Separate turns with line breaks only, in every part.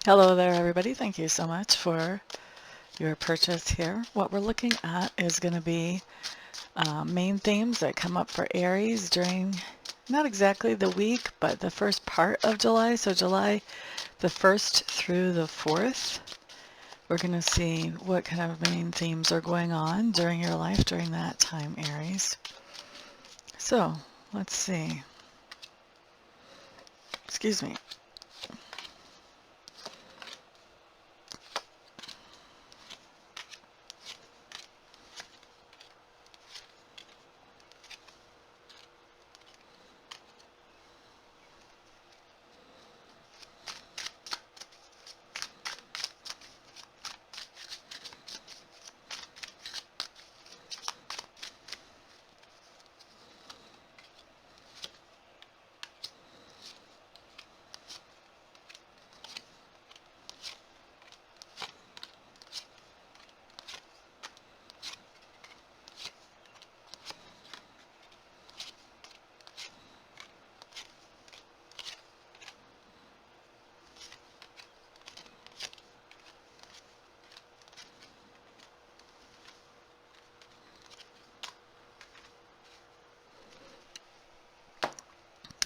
Hello there, everybody. Thank you so much for your purchase here. What we're looking at is going to be main themes that come up for Aries during not exactly the week, but the first part of July. So July the 1st through the 4th. We're going to see what kind of main themes are going on during your life during that time, Aries. So let's see. Excuse me.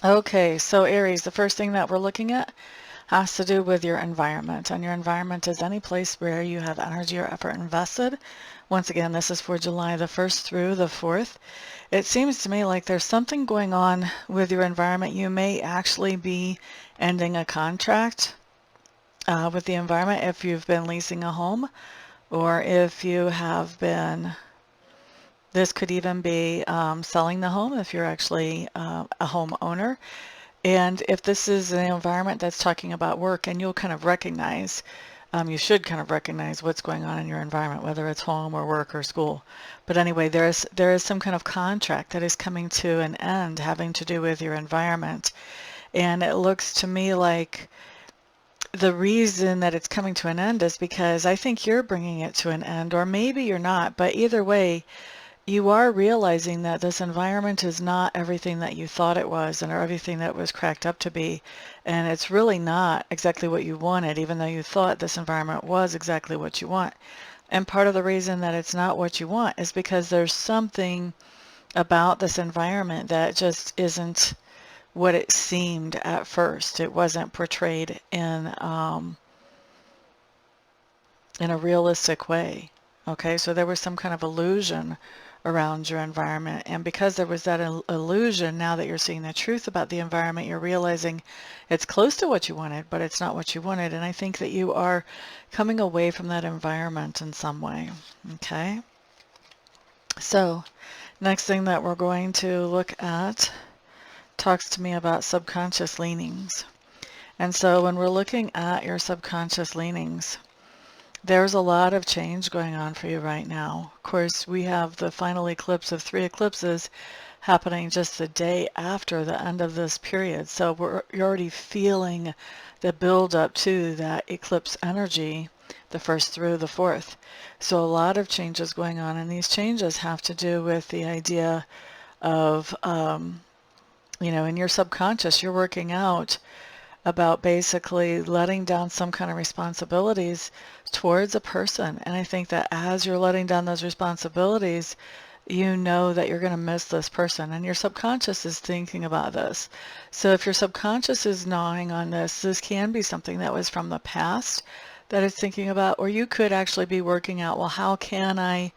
Okay, so Aries, the first thing that we're looking at has to do with your environment. And your environment is any place where you have energy or effort invested. Once again, this is for July the 1st through the 4th. It seems to me like there's something going on with your environment. You may actually be ending a contract with the environment if you've been leasing a home, or if you have been, this could even be selling the home if you're actually a homeowner. And if this is an environment that's talking about work, and you'll kind of recognize, you should kind of recognize what's going on in your environment, whether it's home or work or school. But anyway, there is some kind of contract that is coming to an end having to do with your environment. And it looks to me like the reason that it's coming to an end is because I think you're bringing it to an end, or maybe you're not. But either way, you are realizing that this environment is not everything that you thought it was and everything that it was cracked up to be. And it's really not exactly what you wanted, even though you thought this environment was exactly what you want. And part of the reason that it's not what you want is because there's something about this environment that just isn't what it seemed at first. It wasn't portrayed in a realistic way. Okay, so there was some kind of illusion around your environment. And because there was that illusion, now that you're seeing the truth about the environment, you're realizing it's close to what you wanted, but it's not what you wanted. And I think that you are coming away from that environment in some way. Okay, so next thing that we're going to look at talks to me about subconscious leanings. And so when we're looking at your subconscious leanings, there's a lot of change going on for you right now. Of course, we have the final eclipse of 3 eclipses happening just the day after the end of this period. So you're already feeling the build up to that eclipse energy, the 1st through the 4th. So a lot of changes going on, and these changes have to do with the idea of, in your subconscious, you're working out about basically letting down some kind of responsibilities towards a person. And I think that as you're letting down those responsibilities, you know that you're going to miss this person, and your subconscious is thinking about this. So if your subconscious is gnawing on this can be something that was from the past that it's thinking about, or you could actually be working out, well, how can I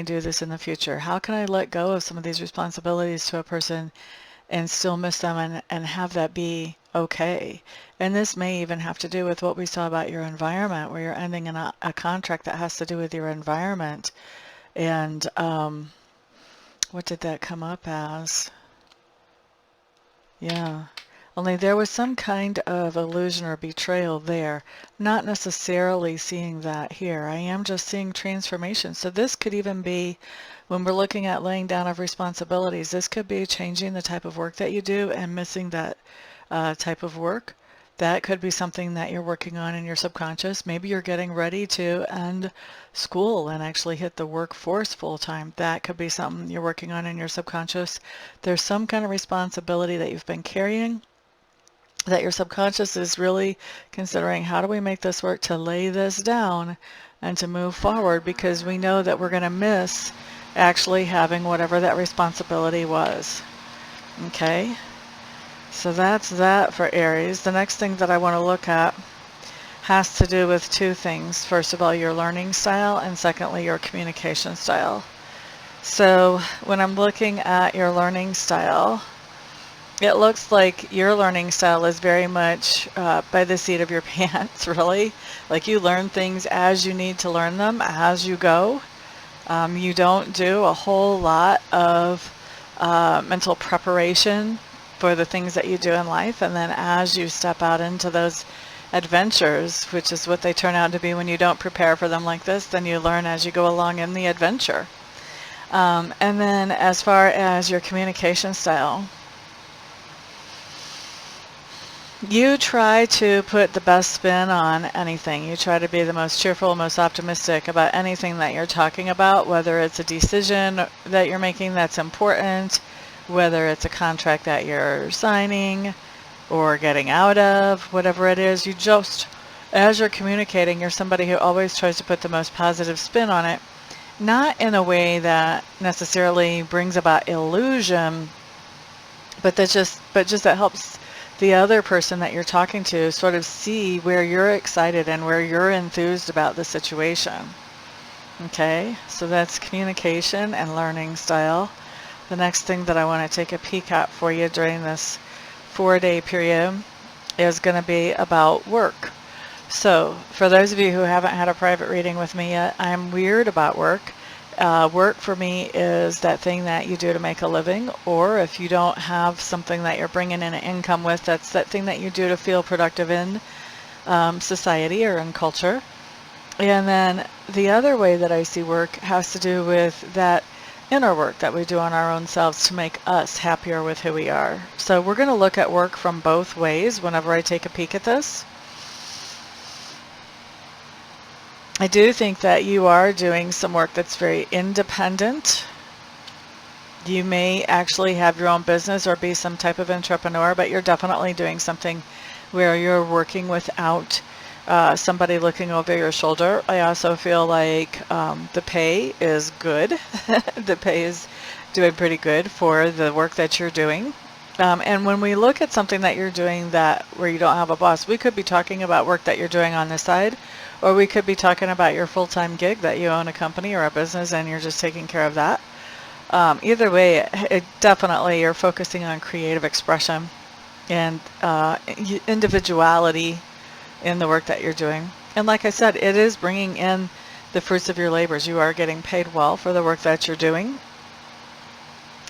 do this in the future? How can I let go of some of these responsibilities to a person and still miss them, and have that be okay? And this may even have to do with what we saw about your environment, where you're ending in a contract that has to do with your environment. And what did that come up as? Yeah. Only there was some kind of illusion or betrayal there. Not necessarily seeing that here. I am just seeing transformation. So this could even be, when we're looking at laying down of responsibilities, this could be changing the type of work that you do and missing that type of work. That could be something that you're working on in your subconscious. Maybe you're getting ready to end school and actually hit the workforce full time. That could be something you're working on in your subconscious. There's some kind of responsibility that you've been carrying that your subconscious is really considering, how do we make this work to lay this down and to move forward, because we know that we're going to miss actually having whatever that responsibility was. Okay, so that's that for Aries. The next thing that I want to look at has to do with two things. First of all, your learning style, and secondly, your communication style. So when I'm looking at your learning style, it looks like your learning style is very much by the seat of your pants, really. Like, you learn things as you need to learn them, as you go. You don't do a whole lot of mental preparation for the things that you do in life, and then as you step out into those adventures, which is what they turn out to be when you don't prepare for them like this, then you learn as you go along in the adventure. And then as far as your communication style, you try to put the best spin on anything. You try to be the most cheerful, most optimistic about anything that you're talking about, whether it's a decision that you're making that's important, whether it's a contract that you're signing or getting out of, whatever it is. You just, as you're communicating, you're somebody who always tries to put the most positive spin on it, not in a way that necessarily brings about illusion, but just that helps the other person that you're talking to sort of see where you're excited and where you're enthused about the situation. Okay, so that's communication and learning style. The next thing that I want to take a peek at for you during this 4-day period is going to be about work. So for those of you who haven't had a private reading with me yet, I'm weird about work. Work for me is that thing that you do to make a living, or if you don't have something that you're bringing in an income with, that's that thing that you do to feel productive in society or in culture. And then the other way that I see work has to do with that inner work that we do on our own selves to make us happier with who we are. So we're going to look at work from both ways whenever I take a peek at this. I do think that you are doing some work that's very independent. You may actually have your own business or be some type of entrepreneur, but you're definitely doing something where you're working without somebody looking over your shoulder. I also feel like the pay is good. The pay is doing pretty good for the work that you're doing. And when we look at something that you're doing that where you don't have a boss, we could be talking about work that you're doing on the side, or we could be talking about your full-time gig that you own a company or a business and you're just taking care of that. Either way, it definitely you're focusing on creative expression and individuality in the work that you're doing. And like I said, it is bringing in the fruits of your labors. You are getting paid well for the work that you're doing.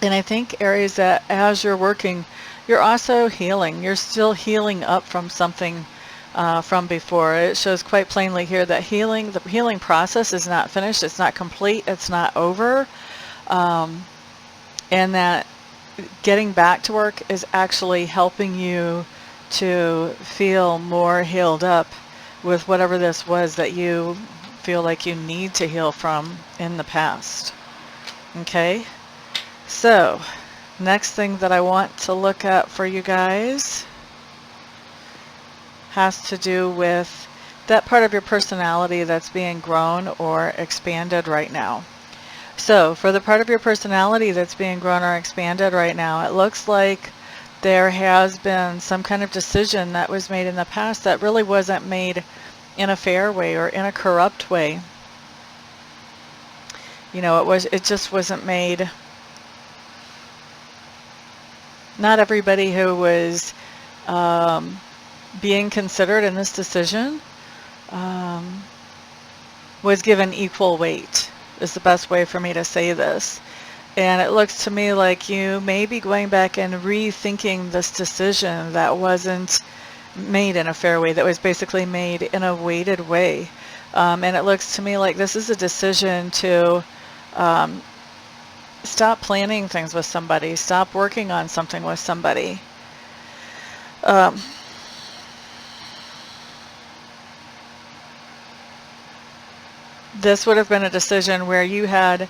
And I think, Aries, that as you're working, you're also healing. You're still healing up from something from before. It shows quite plainly here that the healing process is not finished. It's not complete. It's not over. And that getting back to work is actually helping you to feel more healed up with whatever this was that you feel like you need to heal from in the past. Okay? So, next thing that I want to look at for you guys has to do with that part of your personality that's being grown or expanded right now. So, for the part of your personality that's being grown or expanded right now, it looks like there has been some kind of decision that was made in the past that really wasn't made in a fair way or in a corrupt way. You know, it just wasn't made. Not everybody who was being considered in this decision was given equal weight, is the best way for me to say this. And it looks to me like you may be going back and rethinking this decision that wasn't made in a fair way, that was basically made in a weighted way. And it looks to me like this is a decision to stop planning things with somebody, stop working on something with somebody. This would have been a decision where you had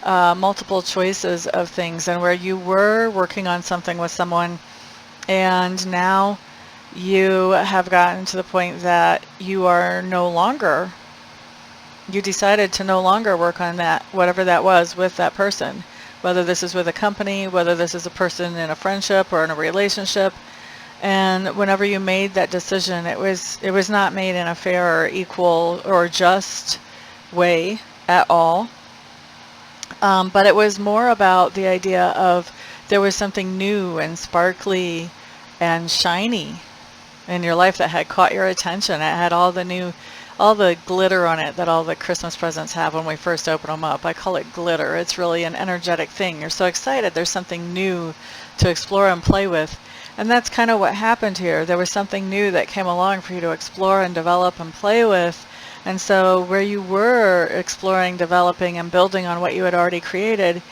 multiple choices of things and where you were working on something with someone, and now you have gotten to the point that you are no longer, you decided to no longer work on that, whatever that was with that person. Whether this is with a company, whether this is a person in a friendship or in a relationship. And whenever you made that decision, it was not made in a fair or equal or just way at all. But it was more about the idea of there was something new and sparkly and shiny in your life that had caught your attention. It had all the glitter on it that all the Christmas presents have when we first open them up. I call it glitter. It's really an energetic thing. You're so excited. There's something new to explore and play with. And that's kind of what happened here. There was something new that came along for you to explore and develop and play with. And so where you were exploring, developing, and building on what you had already created,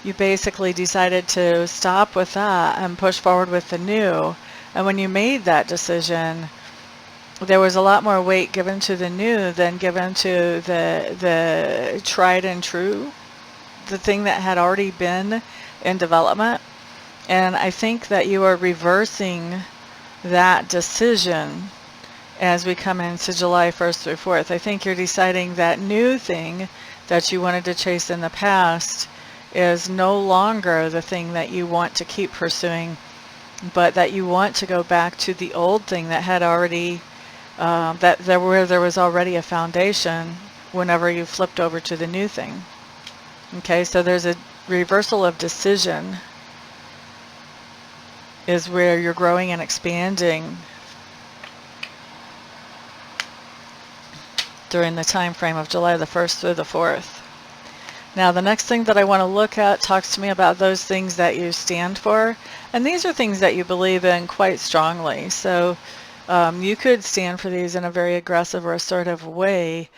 you basically decided to stop with that and push forward with the new. And when you made that decision, there was a lot more weight given to the new than given to the tried and true, the thing that had already been in development. And I think that you are reversing that decision as we come into July 1st through 4th. I think you're deciding that new thing that you wanted to chase in the past is no longer the thing that you want to keep pursuing, but that you want to go back to the old thing that had already, where there was already a foundation whenever you flipped over to the new thing. Okay, so there's a reversal of decision is where you're growing and expanding during the time frame of July the 1st through the 4th. Now, the next thing that I want to look at talks to me about those things that you stand for. And these are things that you believe in quite strongly. So you could stand for these in a very aggressive or assertive way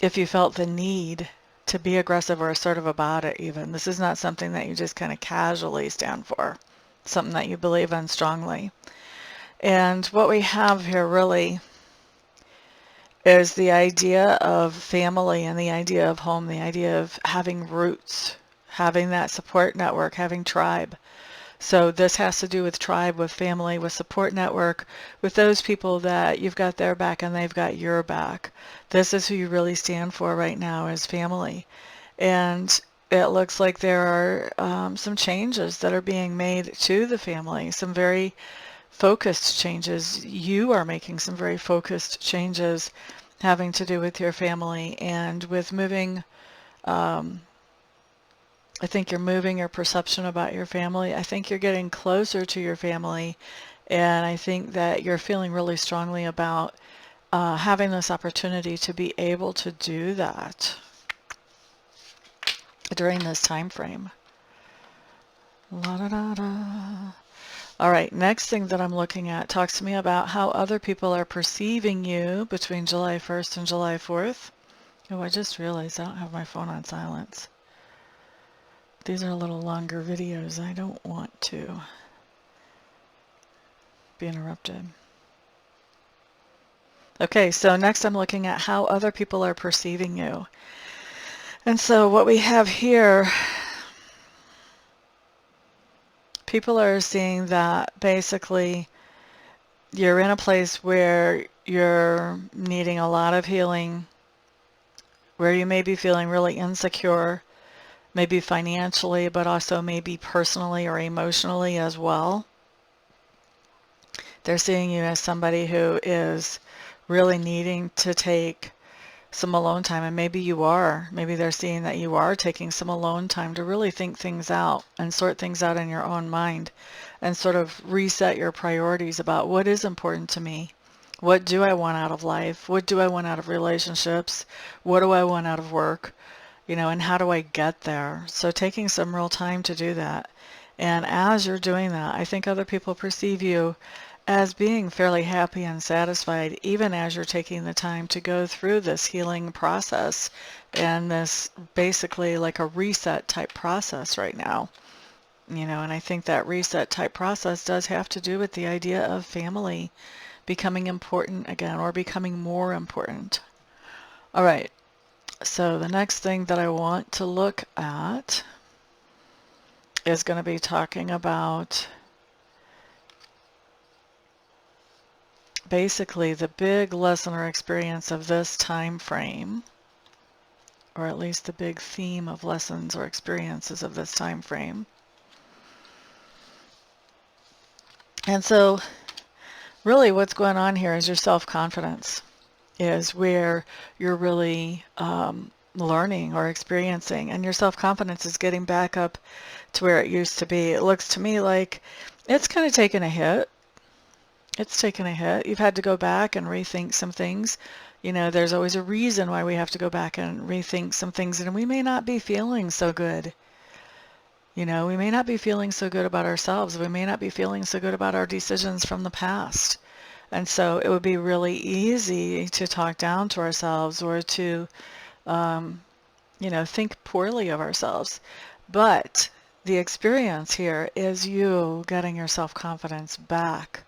if you felt the need to be aggressive or assertive about it even. This is not something that you just kind of casually stand for. It's something that you believe in strongly. And what we have here really is the idea of family and the idea of home, the idea of having roots, having that support network, having tribe. So this has to do with tribe, with family, with support network, with those people that you've got their back and they've got your back. This is who you really stand for right now, is family. And it looks like there are some changes that are being made to the family, some very focused changes. You are making some very focused changes having to do with your family and with moving. I think you're moving your perception about your family. I think you're getting closer to your family, and I think that you're feeling really strongly about having this opportunity to be able to do that during this time frame. La da da da. All right, next thing that I'm looking at talks to me about how other people are perceiving you between July 1st and July 4th. Oh, I just realized I don't have my phone on silence. These are a little longer videos. I don't want to be interrupted. Okay, so next I'm looking at how other people are perceiving you. And so what we have here, people are seeing that basically you're in a place where you're needing a lot of healing, where you may be feeling really insecure, maybe financially, but also maybe personally or emotionally as well. They're seeing you as somebody who is really needing to take some alone time, and maybe you are. Maybe they're seeing that you are taking some alone time to really think things out and sort things out in your own mind and sort of reset your priorities about what is important to me. What do I want out of life? What do I want out of relationships? What do I want out of work? You know, and how do I get there? So taking some real time to do that. And as you're doing that, I think other people perceive you as being fairly happy and satisfied, even as you're taking the time to go through this healing process and this basically like a reset type process right now. You know, and I think that reset type process does have to do with the idea of family becoming important again, or becoming more important. All right, so the next thing that I want to look at is going to be talking about basically the big lesson or experience of this time frame, or at least the big theme of lessons or experiences of this time frame. And so really what's going on here is your self-confidence is where you're really learning or experiencing, and your self-confidence is getting back up to where it used to be. It looks to me like it's kind of taken a hit. It's taken a hit. You've had to go back and rethink some things. You know, there's always a reason why we have to go back and rethink some things, and we may not be feeling so good. You know, we may not be feeling so good about ourselves. We may not be feeling so good about our decisions from the past. And so it would be really easy to talk down to ourselves or to, you know, think poorly of ourselves. But the experience here is you getting your self-confidence back,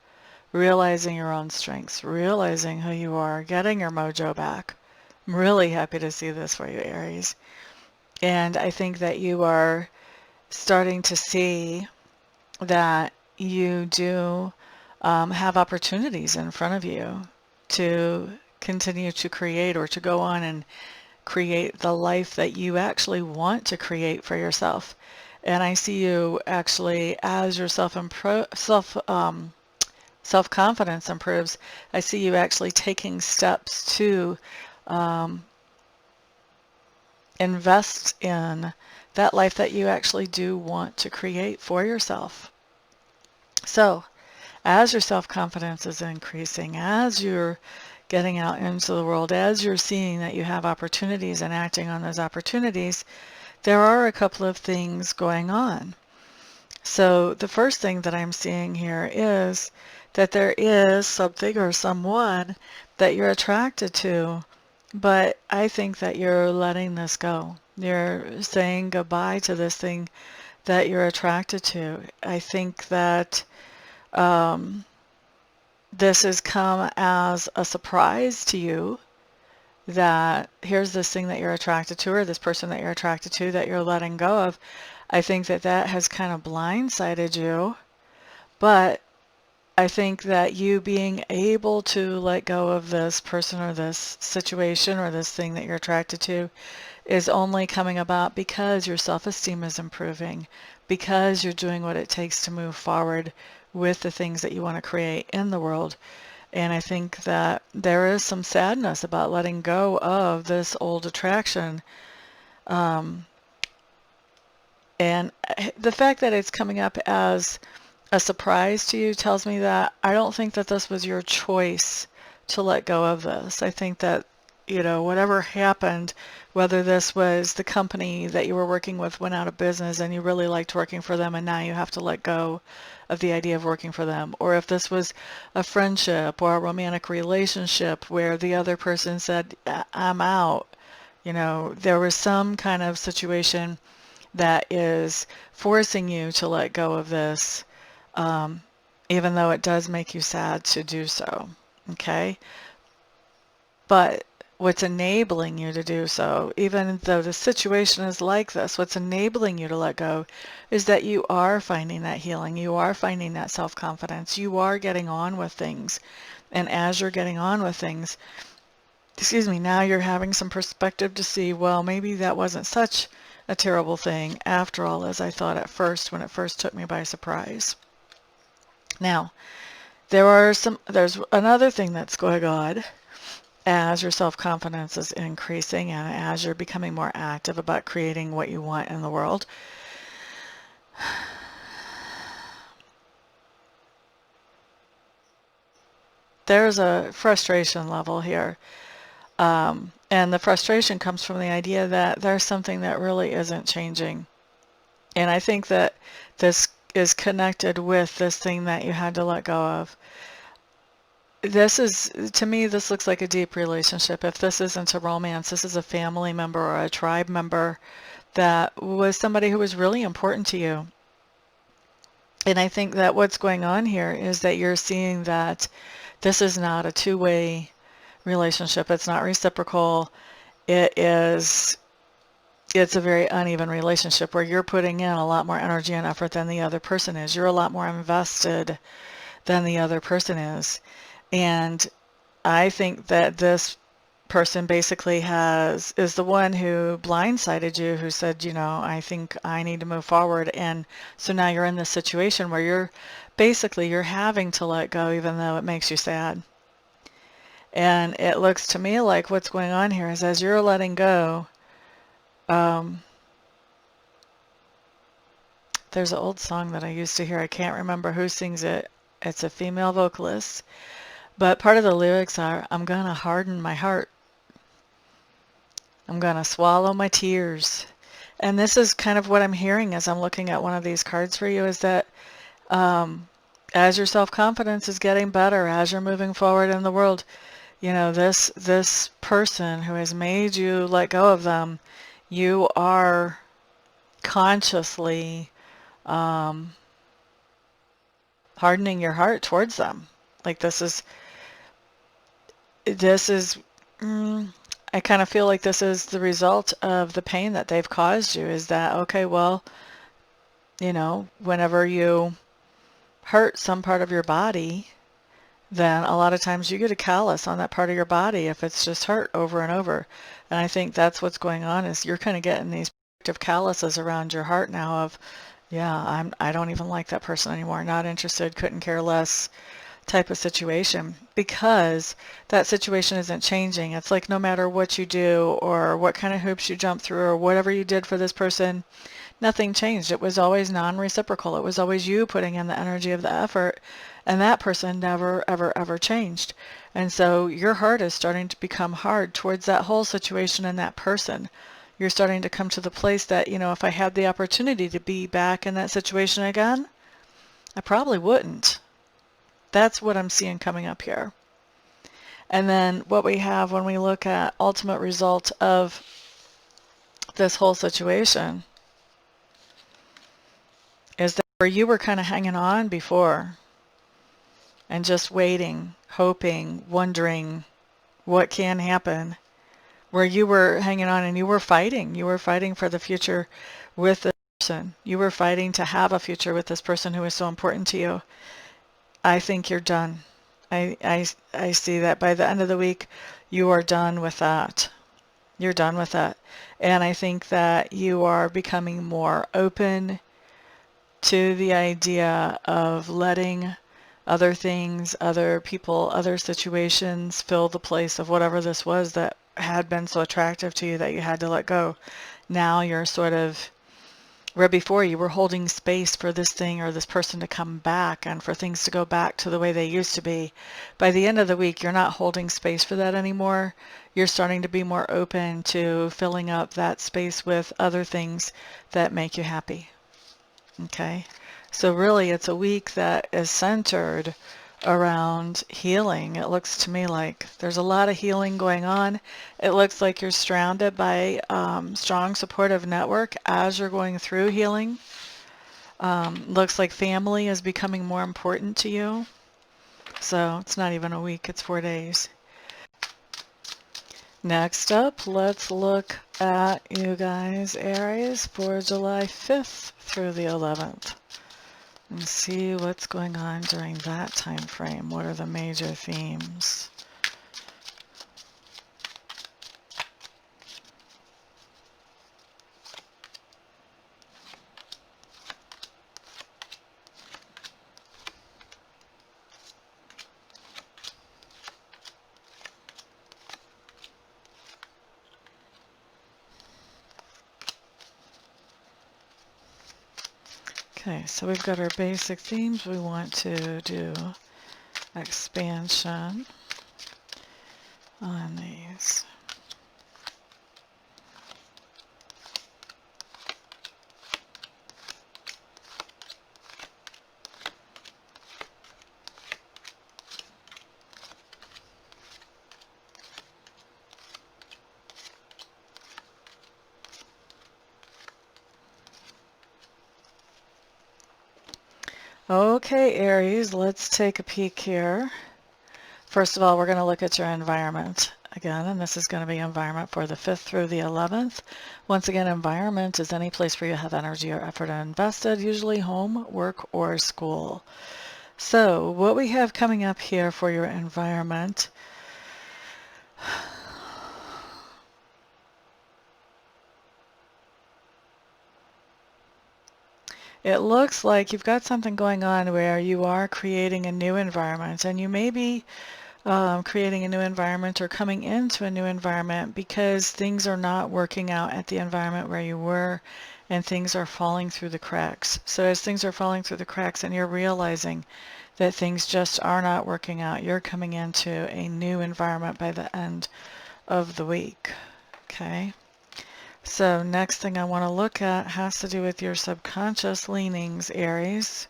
realizing your own strengths, realizing who you are, getting your mojo back. I'm really happy to see this for you, Aries. And I think that you are starting to see that you do have opportunities in front of you to continue to create or to go on and create the life that you actually want to create for yourself. And I see you actually, as your self-confidence improves, I see you actually taking steps to invest in that life that you actually do want to create for yourself. So, as your self-confidence is increasing, as you're getting out into the world, as you're seeing that you have opportunities and acting on those opportunities, there are a couple of things going on. So the first thing that I'm seeing here is that there is something or someone that you're attracted to, but I think that you're letting this go. You're saying goodbye to this thing that you're attracted to. I think that this has come as a surprise to you that here's this thing that you're attracted to, or this person that you're attracted to that you're letting go of. I think that that has kind of blindsided you, but I think that you being able to let go of this person or this situation or this thing that you're attracted to is only coming about because your self-esteem is improving, because you're doing what it takes to move forward with the things that you want to create in the world. And I think that there is some sadness about letting go of this old attraction. And the fact that it's coming up as a surprise to you tells me that I don't think that this was your choice to let go of this. I think that, you know, whatever happened, whether this was the company that you were working with went out of business and you really liked working for them and now you have to let go of the idea of working for them, or if this was a friendship or a romantic relationship where the other person said, I'm out, you know, there was some kind of situation that is forcing you to let go of this, even though it does make you sad to do so, okay? But what's enabling you to do so, even though the situation is like this, what's enabling you to let go is that you are finding that healing, you are finding that self-confidence, you are getting on with things. And as you're getting on with things, excuse me, now you're having some perspective to see, well, maybe that wasn't such a terrible thing after all as I thought at first when it first took me by surprise. Now, there's another thing that's going on as your self-confidence is increasing and as you're becoming more active about creating what you want in the world. There's a frustration level here. And the frustration comes from the idea that there's something that really isn't changing. And I think that this is connected with this thing that you had to let go of. This is, to me, this looks like a deep relationship. If this isn't a romance, this is a family member or a tribe member that was somebody who was really important to you. And I think that what's going on here is that you're seeing that this is not a two-way relationship. It's not reciprocal. It's a very uneven relationship where you're putting in a lot more energy and effort than the other person is. You're a lot more invested than the other person is. And I think that this person basically is the one who blindsided you, who said, I think I need to move forward. And so now you're in this situation where you're having to let go, even though it makes you sad. And it looks to me like what's going on here is as you're letting go, there's an old song that I used to hear. I can't remember who sings it. It's a female vocalist. But part of the lyrics are, I'm going to harden my heart. I'm going to swallow my tears. And this is kind of what I'm hearing as I'm looking at one of these cards for you, is that as your self-confidence is getting better, as you're moving forward in the world, this person who has made you let go of them, you are consciously hardening your heart towards them. Like this is I kind of feel like this is the result of the pain that they've caused you, is that, okay, well, whenever you hurt some part of your body, then a lot of times you get a callus on that part of your body if it's just hurt over and over. And I think that's what's going on, is you're kind of getting these protective calluses around your heart now of, yeah, I don't even like that person anymore, not interested, couldn't care less type of situation, because that situation isn't changing. It's like no matter what you do or what kind of hoops you jump through or whatever you did for this person, nothing changed. It was always non-reciprocal. It was always you putting in the energy of the effort, and that person never, ever, ever changed. And so your heart is starting to become hard towards that whole situation and that person. You're starting to come to the place that, if I had the opportunity to be back in that situation again, I probably wouldn't. That's what I'm seeing coming up here. And then what we have when we look at ultimate result of this whole situation is that where you were kind of hanging on before and just waiting, hoping, wondering what can happen, where you were hanging on and you were fighting for the future with this person. You were fighting to have a future with this person who is so important to you. I think you're done. I see that by the end of the week, you are done with that. You're done with that. And I think that you are becoming more open to the idea of letting other things, other people, other situations fill the place of whatever this was that had been so attractive to you that you had to let go. Now you're sort of, where before you were holding space for this thing or this person to come back and for things to go back to the way they used to be. By the end of the week, you're not holding space for that anymore. You're starting to be more open to filling up that space with other things that make you happy. Okay? So really, it's a week that is centered around healing. It looks to me like there's a lot of healing going on. It looks like you're surrounded by strong supportive network as you're going through healing. Looks like family is becoming more important to you. So it's not even a week, it's 4 days. Next up, let's look at you guys, Aries, for July 5th through the 11th. And see what's going on during that time frame. What are the major themes? Okay, so we've got our basic themes. We want to do expansion on these. Okay, Aries, let's take a peek here. First of all, we're going to look at your environment again, and this is going to be environment for the 5th through the 11th. Once again, environment is any place where you have energy or effort invested, usually home, work, or school. So what we have coming up here for your environment, it looks like you've got something going on where you are creating a new environment, and you may be creating a new environment or coming into a new environment because things are not working out at the environment where you were, and things are falling through the cracks. So as things are falling through the cracks and you're realizing that things just are not working out, you're coming into a new environment by the end of the week. Okay? So next thing I want to look at has to do with your subconscious leanings, Aries.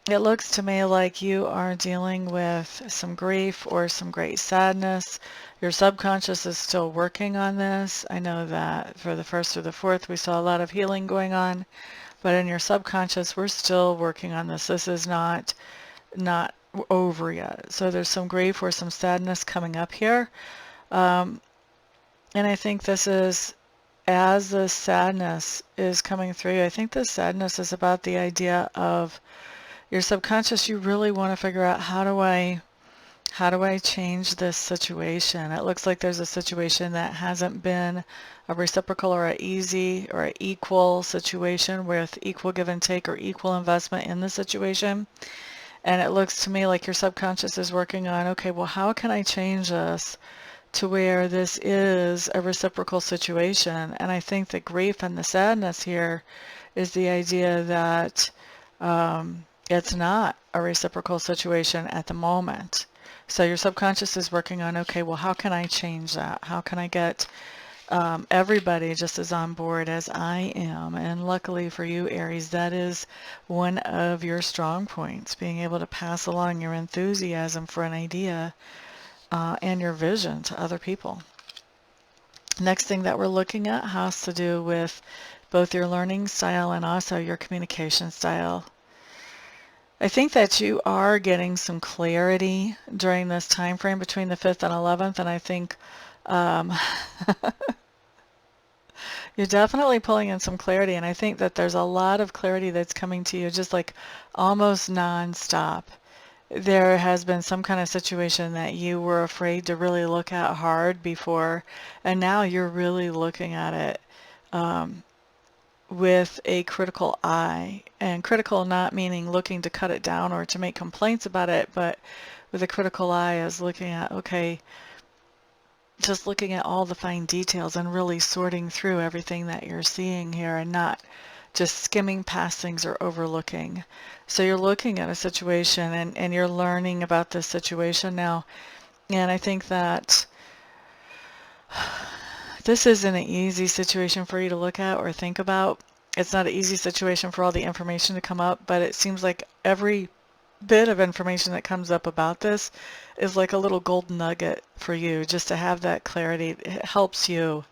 It looks to me like you are dealing with some grief or some great sadness. Your subconscious is still working on this. I know that for the 1st through the 4th we saw a lot of healing going on, but in your subconscious we're still working on this. This is not over yet. So there's some grief or some sadness coming up here. And I think this is, as the sadness is coming through, I think the sadness is about the idea of your subconscious. You really want to figure out, how do I change this situation? It looks like there's a situation that hasn't been a reciprocal or a easy or an equal situation with equal give and take or equal investment in the situation. And it looks to me like your subconscious is working on, okay, well, how can I change this to where this is a reciprocal situation? And I think the grief and the sadness here is the idea that it's not a reciprocal situation at the moment. So your subconscious is working on, okay, well, how can I change that? How can I get everybody just as on board as I am? And luckily for you, Aries, that is one of your strong points, being able to pass along your enthusiasm for an idea and your vision to other people. Next thing that we're looking at has to do with both your learning style and also your communication style. I think that you are getting some clarity during this time frame between the 5th and 11th, and I think you're definitely pulling in some clarity, and I think that there's a lot of clarity that's coming to you just like almost non-stop. There has been some kind of situation that you were afraid to really look at hard before, and now you're really looking at it with a critical eye. And critical not meaning looking to cut it down or to make complaints about it, but with a critical eye as looking at, okay, just looking at all the fine details and really sorting through everything that you're seeing here and not just skimming past things or overlooking. So you're looking at a situation and you're learning about this situation now. And I think that this isn't an easy situation for you to look at or think about. It's not an easy situation for all the information to come up, but it seems like every bit of information that comes up about this is like a little gold nugget for you, just to have that clarity. It helps you.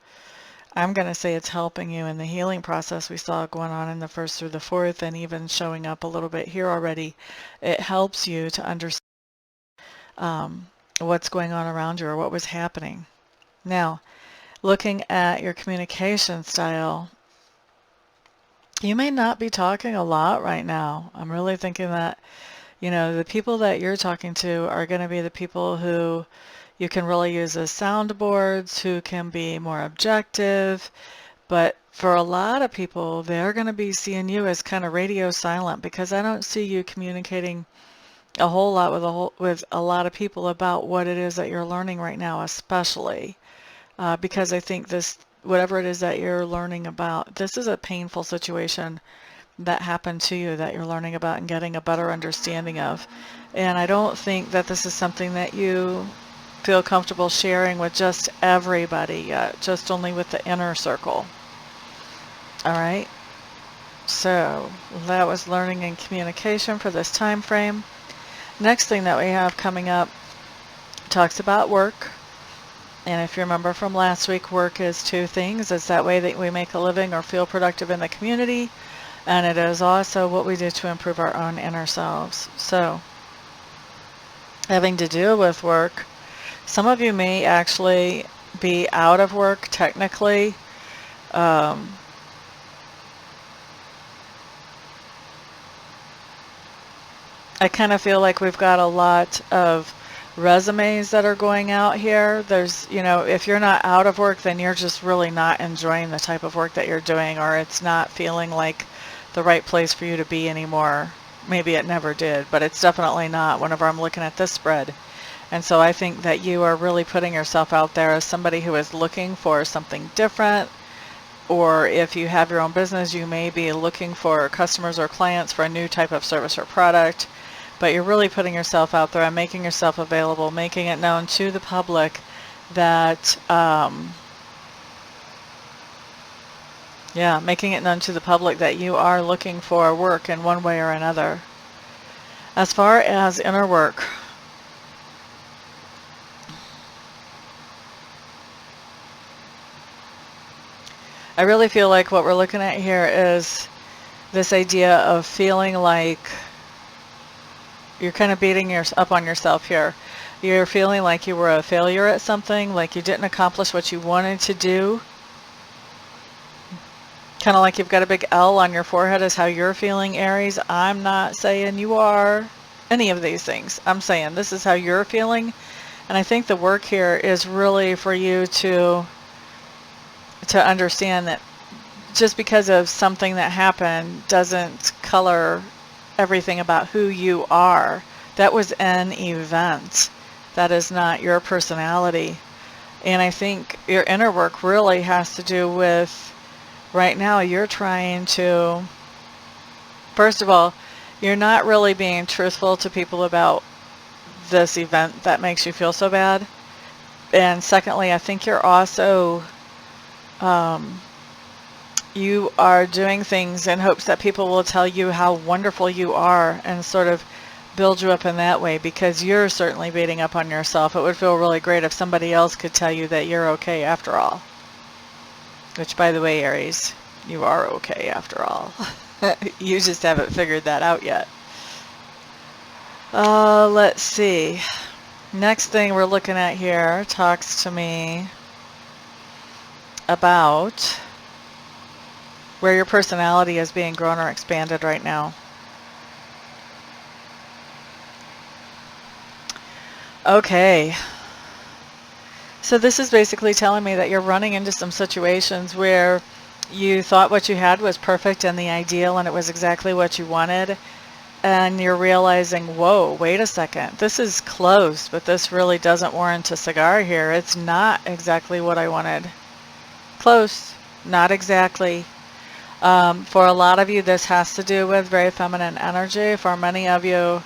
I'm going to say it's helping you in the healing process we saw going on in the 1st through the 4th, and even showing up a little bit here already. It helps you to understand what's going on around you or what was happening. Now, looking at your communication style, you may not be talking a lot right now. I'm really thinking that, you know, the people that you're talking to are going to be the people who you can really use as soundboards, who can be more objective. But for a lot of people, they're going to be seeing you as kind of radio silent, because I don't see you communicating a whole lot with a lot of people about what it is that you're learning right now, especially because I think this, whatever it is that you're learning about, this is a painful situation that happened to you that you're learning about and getting a better understanding of. And I don't think that this is something that you feel comfortable sharing with just everybody yet, just only with the inner circle. All right, so that was learning and communication for this time frame. Next thing that we have coming up talks about work. And if you remember from last week, work is two things. It's that way that we make a living or feel productive in the community, and it is also what we do to improve our own inner selves. So having to deal with work, some of you may actually be out of work technically. I kind of feel like we've got a lot of resumes that are going out here. There's, you know, if you're not out of work, then you're just really not enjoying the type of work that you're doing, or it's not feeling like the right place for you to be anymore. Maybe it never did, but it's definitely not whenever I'm looking at this spread. And so I think that you are really putting yourself out there as somebody who is looking for something different. Or if you have your own business, you may be looking for customers or clients for a new type of service or product. But you're really putting yourself out there and making yourself available, making it known to the public that, making it known to the public that you are looking for work in one way or another. As far as inner work, I really feel like what we're looking at here is this idea of feeling like you're kind of beating up on yourself here. You're feeling like you were a failure at something, like you didn't accomplish what you wanted to do. Kind of like you've got a big L on your forehead is how you're feeling, Aries. I'm not saying you are any of these things. I'm saying this is how you're feeling. And I think the work here is really for you to understand that just because of something that happened doesn't color everything about who you are. That was an event. That is not your personality. And I think your inner work really has to do with, right now you're trying to, first of all, you're not really being truthful to people about this event that makes you feel so bad. And secondly, I think you're also you are doing things in hopes that people will tell you how wonderful you are and sort of build you up in that way, because you're certainly beating up on yourself. It would feel really great if somebody else could tell you that you're okay after all. Which, by the way, Aries, you are okay after all. You just haven't figured that out yet. Let's see. Next thing we're looking at here talks to me about where your personality is being grown or expanded right now. Okay. So this is basically telling me that you're running into some situations where you thought what you had was perfect and the ideal and it was exactly what you wanted. And you're realizing, whoa, wait a second, this is close, but this really doesn't warrant a cigar here. It's not exactly what I wanted. Close, not exactly. For a lot of you, this has to do with very feminine energy. For many of you,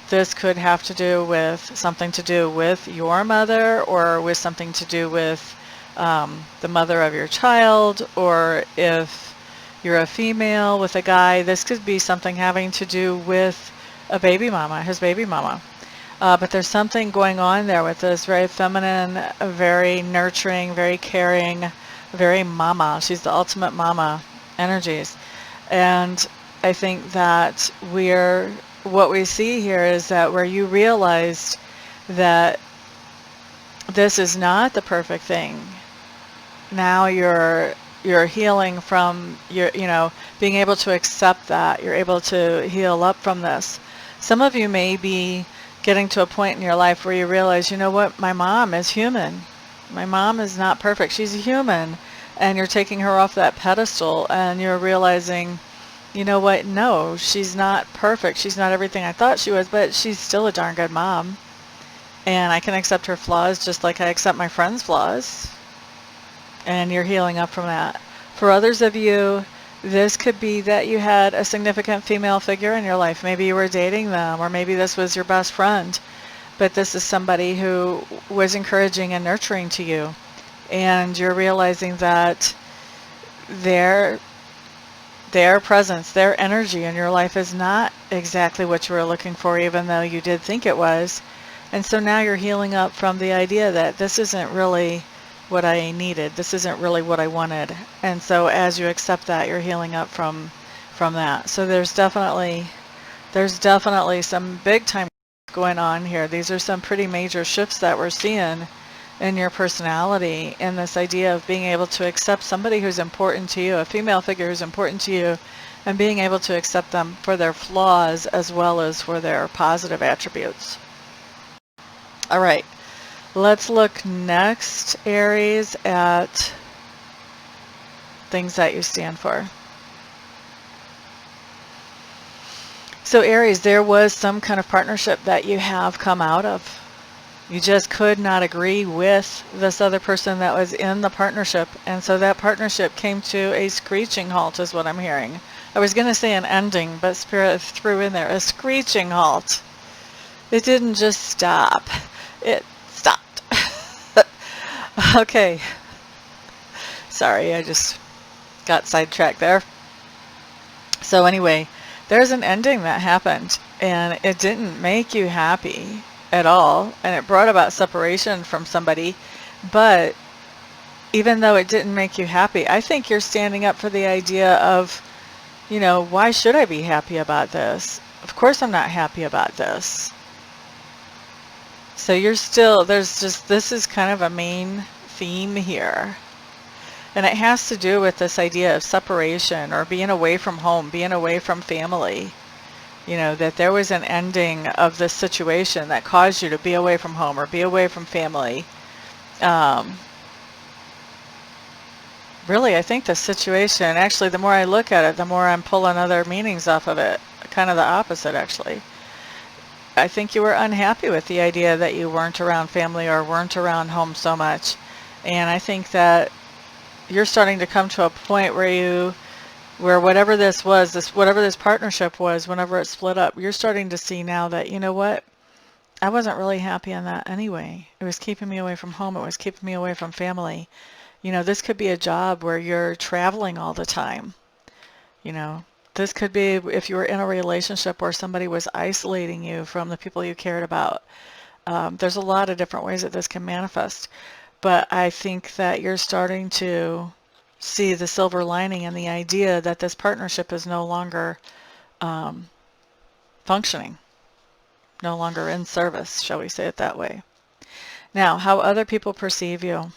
this could have to do with something to do with your mother, or with something to do with the mother of your child, or if you're a female with a guy, this could be something having to do with a baby mama, his baby mama. But there's something going on there with this very feminine, very nurturing, very caring, very mama. She's the ultimate mama energies. And I think that what we see here is that where you realized that this is not the perfect thing, now you're healing from being able to accept that. You're able to heal up from this. Some of you may be getting to a point in your life where you realize, you know what, my mom is human. My mom is not perfect. She's a human. And you're taking her off that pedestal and you're realizing, you know what, no, she's not perfect. She's not everything I thought she was, but she's still a darn good mom. And I can accept her flaws just like I accept my friends' flaws. And you're healing up from that. For others of you, this could be that you had a significant female figure in your life. Maybe you were dating them, or maybe this was your best friend. But this is somebody who was encouraging and nurturing to you. And you're realizing that their presence, their energy in your life is not exactly what you were looking for, even though you did think it was. And so now you're healing up from the idea that this isn't really what I needed. This isn't really what I wanted. And so as you accept that, you're healing up from that. So there's definitely some big time going on here. These are some pretty major shifts that we're seeing in your personality, and this idea of being able to accept somebody who's important to you, a female figure who's important to you, and being able to accept them for their flaws as well as for their positive attributes. All right, let's look next, Aries, at things that you stand for. So Aries, there was some kind of partnership that you have come out of. You just could not agree with this other person that was in the partnership. And so that partnership came to a screeching halt is what I'm hearing. I was going to say an ending, but Spirit threw in there a screeching halt. It didn't just stop. It stopped. Okay. Sorry, I just got sidetracked there. So anyway, there's an ending that happened, and it didn't make you happy at all, and it brought about separation from somebody. But even though it didn't make you happy, I think you're standing up for the idea of, you know, why should I be happy about this? Of course I'm not happy about this. So you're still, there's just, this is kind of a main theme here. And it has to do with this idea of separation or being away from home, being away from family. You know, that there was an ending of this situation that caused you to be away from home or be away from family. Really, I think the situation, actually, the more I look at it, the more I'm pulling other meanings off of it. Kind of the opposite, actually. I think you were unhappy with the idea that you weren't around family or weren't around home so much. And I think that you're starting to come to a point where whatever this was, whatever this partnership was, whenever it split up, you're starting to see now that, you know what, I wasn't really happy in that anyway. It was keeping me away from home. It was keeping me away from family. You know, this could be a job where you're traveling all the time. You know, this could be if you were in a relationship where somebody was isolating you from the people you cared about. There's a lot of different ways that this can manifest. But I think that you're starting to see the silver lining and the idea that this partnership is no longer functioning, no longer in service, shall we say it that way. Now, how other people perceive you.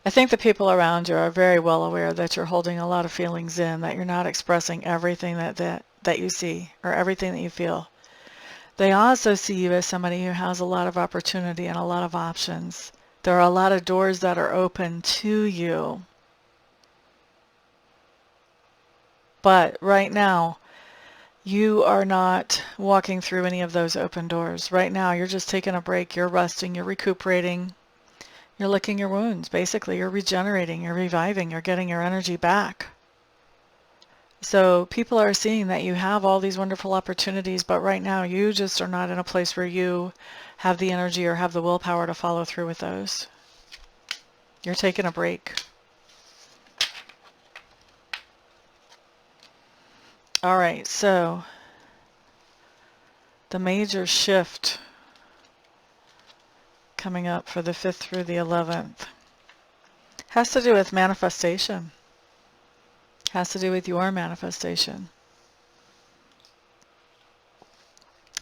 I think the people around you are very well aware that you're holding a lot of feelings in, that you're not expressing everything that you see or everything that you feel. They also see you as somebody who has a lot of opportunity and a lot of options. There are a lot of doors that are open to you. But right now, you are not walking through any of those open doors. Right now, you're just taking a break. You're resting. You're recuperating. You're licking your wounds. Basically, you're regenerating. You're reviving. You're getting your energy back. So people are seeing that you have all these wonderful opportunities, but right now you just are not in a place where you have the energy or have the willpower to follow through with those. You're taking a break. All right, so the major shift coming up for the 5th through the 11th has to do with manifestation. Has to do with your manifestation.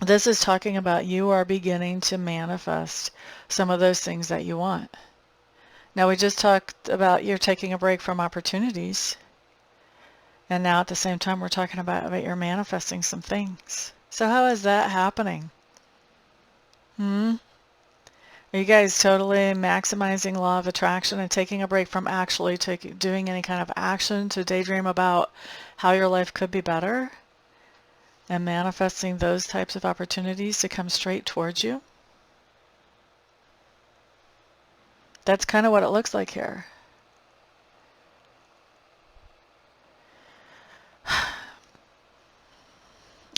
This is talking about you are beginning to manifest some of those things that you want. Now, we just talked about you're taking a break from opportunities. And now at the same time, we're talking about you're manifesting some things. So how is that happening? Are you guys totally maximizing law of attraction and taking a break from actually doing any kind of action to daydream about how your life could be better? And manifesting those types of opportunities to come straight towards you? That's kind of what it looks like here.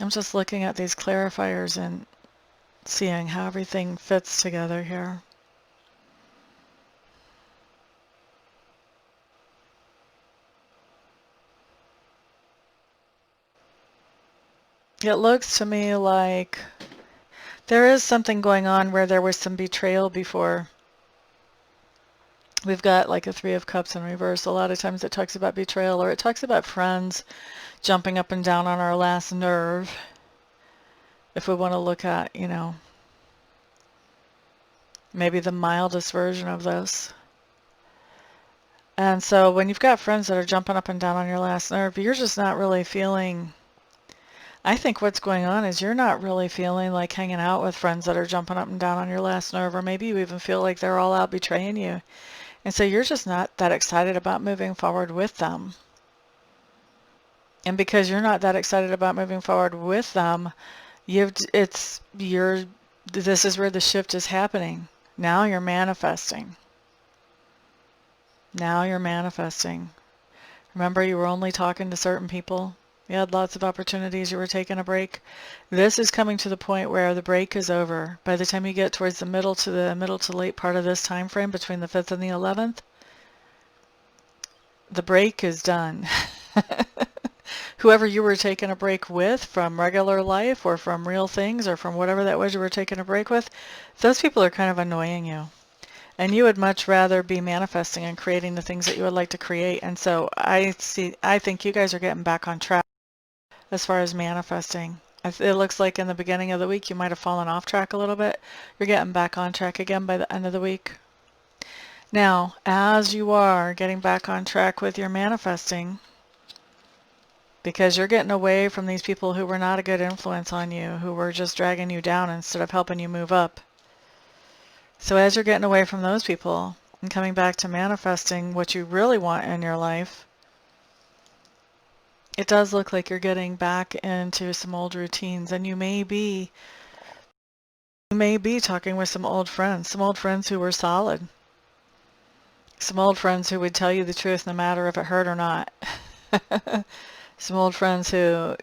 I'm just looking at these clarifiers and seeing how everything fits together here. It looks to me like there is something going on where there was some betrayal before. We've got like a 3 of Cups in reverse. A lot of times it talks about betrayal, or it talks about friends jumping up and down on our last nerve. If we want to look at, you know, maybe the mildest version of this. And so when you've got friends that are jumping up and down on your last nerve, you're just not really feeling, I think what's going on is you're not really feeling like hanging out with friends that are jumping up and down on your last nerve, or maybe you even feel like they're all out betraying you. And so you're just not that excited about moving forward with them. And because you're not that excited about moving forward with them, this is where the shift is happening. Now you're manifesting. Now you're manifesting. Remember, you were only talking to certain people. You had lots of opportunities. You were taking a break. This is coming to the point where the break is over. By the time you get towards the middle to late part of this time frame between the 5th and the 11th, the break is done. Whoever you were taking a break with from regular life or from real things or from whatever that was you were taking a break with, those people are kind of annoying you. And you would much rather be manifesting and creating the things that you would like to create. And so I think you guys are getting back on track as far as manifesting. It looks like in the beginning of the week you might have fallen off track a little bit. You're getting back on track again by the end of the week. Now, as you are getting back on track with your manifesting, because you're getting away from these people who were not a good influence on you, who were just dragging you down instead of helping you move up. So as you're getting away from those people and coming back to manifesting what you really want in your life, it does look like you're getting back into some old routines, and you may be talking with some old friends who were solid, some old friends who would tell you the truth no matter if it hurt or not. Some old friends who,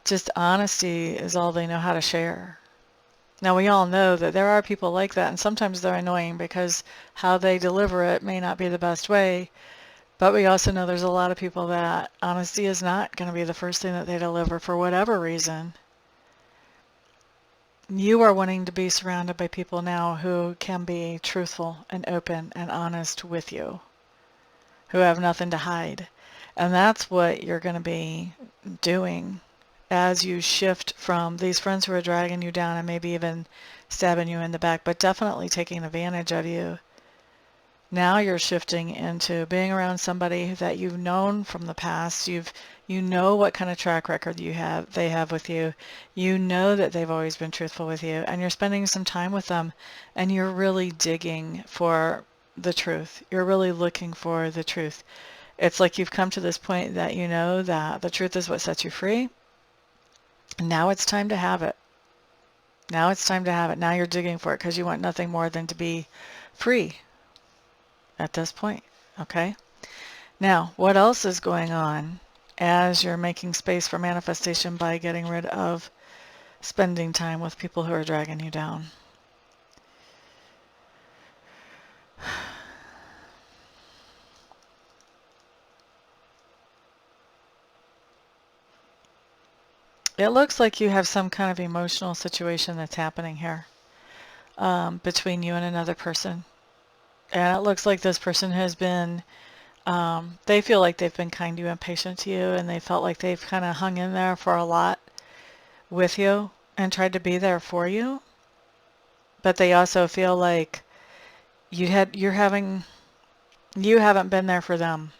just honesty is all they know how to share. Now, we all know that there are people like that, and sometimes they're annoying because how they deliver it may not be the best way, but we also know there's a lot of people that honesty is not going to be the first thing that they deliver for whatever reason. You are wanting to be surrounded by people now who can be truthful and open and honest with you, who have nothing to hide. And that's what you're going to be doing as you shift from these friends who are dragging you down and maybe even stabbing you in the back, but definitely taking advantage of you. Now you're shifting into being around somebody that you've known from the past. You know what kind of track record they have with you. You know that they've always been truthful with you, and you're spending some time with them, and you're really digging for the truth. You're really looking for the truth. It's like you've come to this point that you know that the truth is what sets you free. Now it's time to have it. Now it's time to have it. Now you're digging for it because you want nothing more than to be free at this point. Okay? Now, what else is going on as you're making space for manifestation by getting rid of spending time with people who are dragging you down? It looks like you have some kind of emotional situation that's happening here between you and another person. And it looks like this person has been, they feel like they've been kind to you and patient to you, and they felt like they've kind of hung in there for a lot with you and tried to be there for you. But they also feel like you haven't been there for them.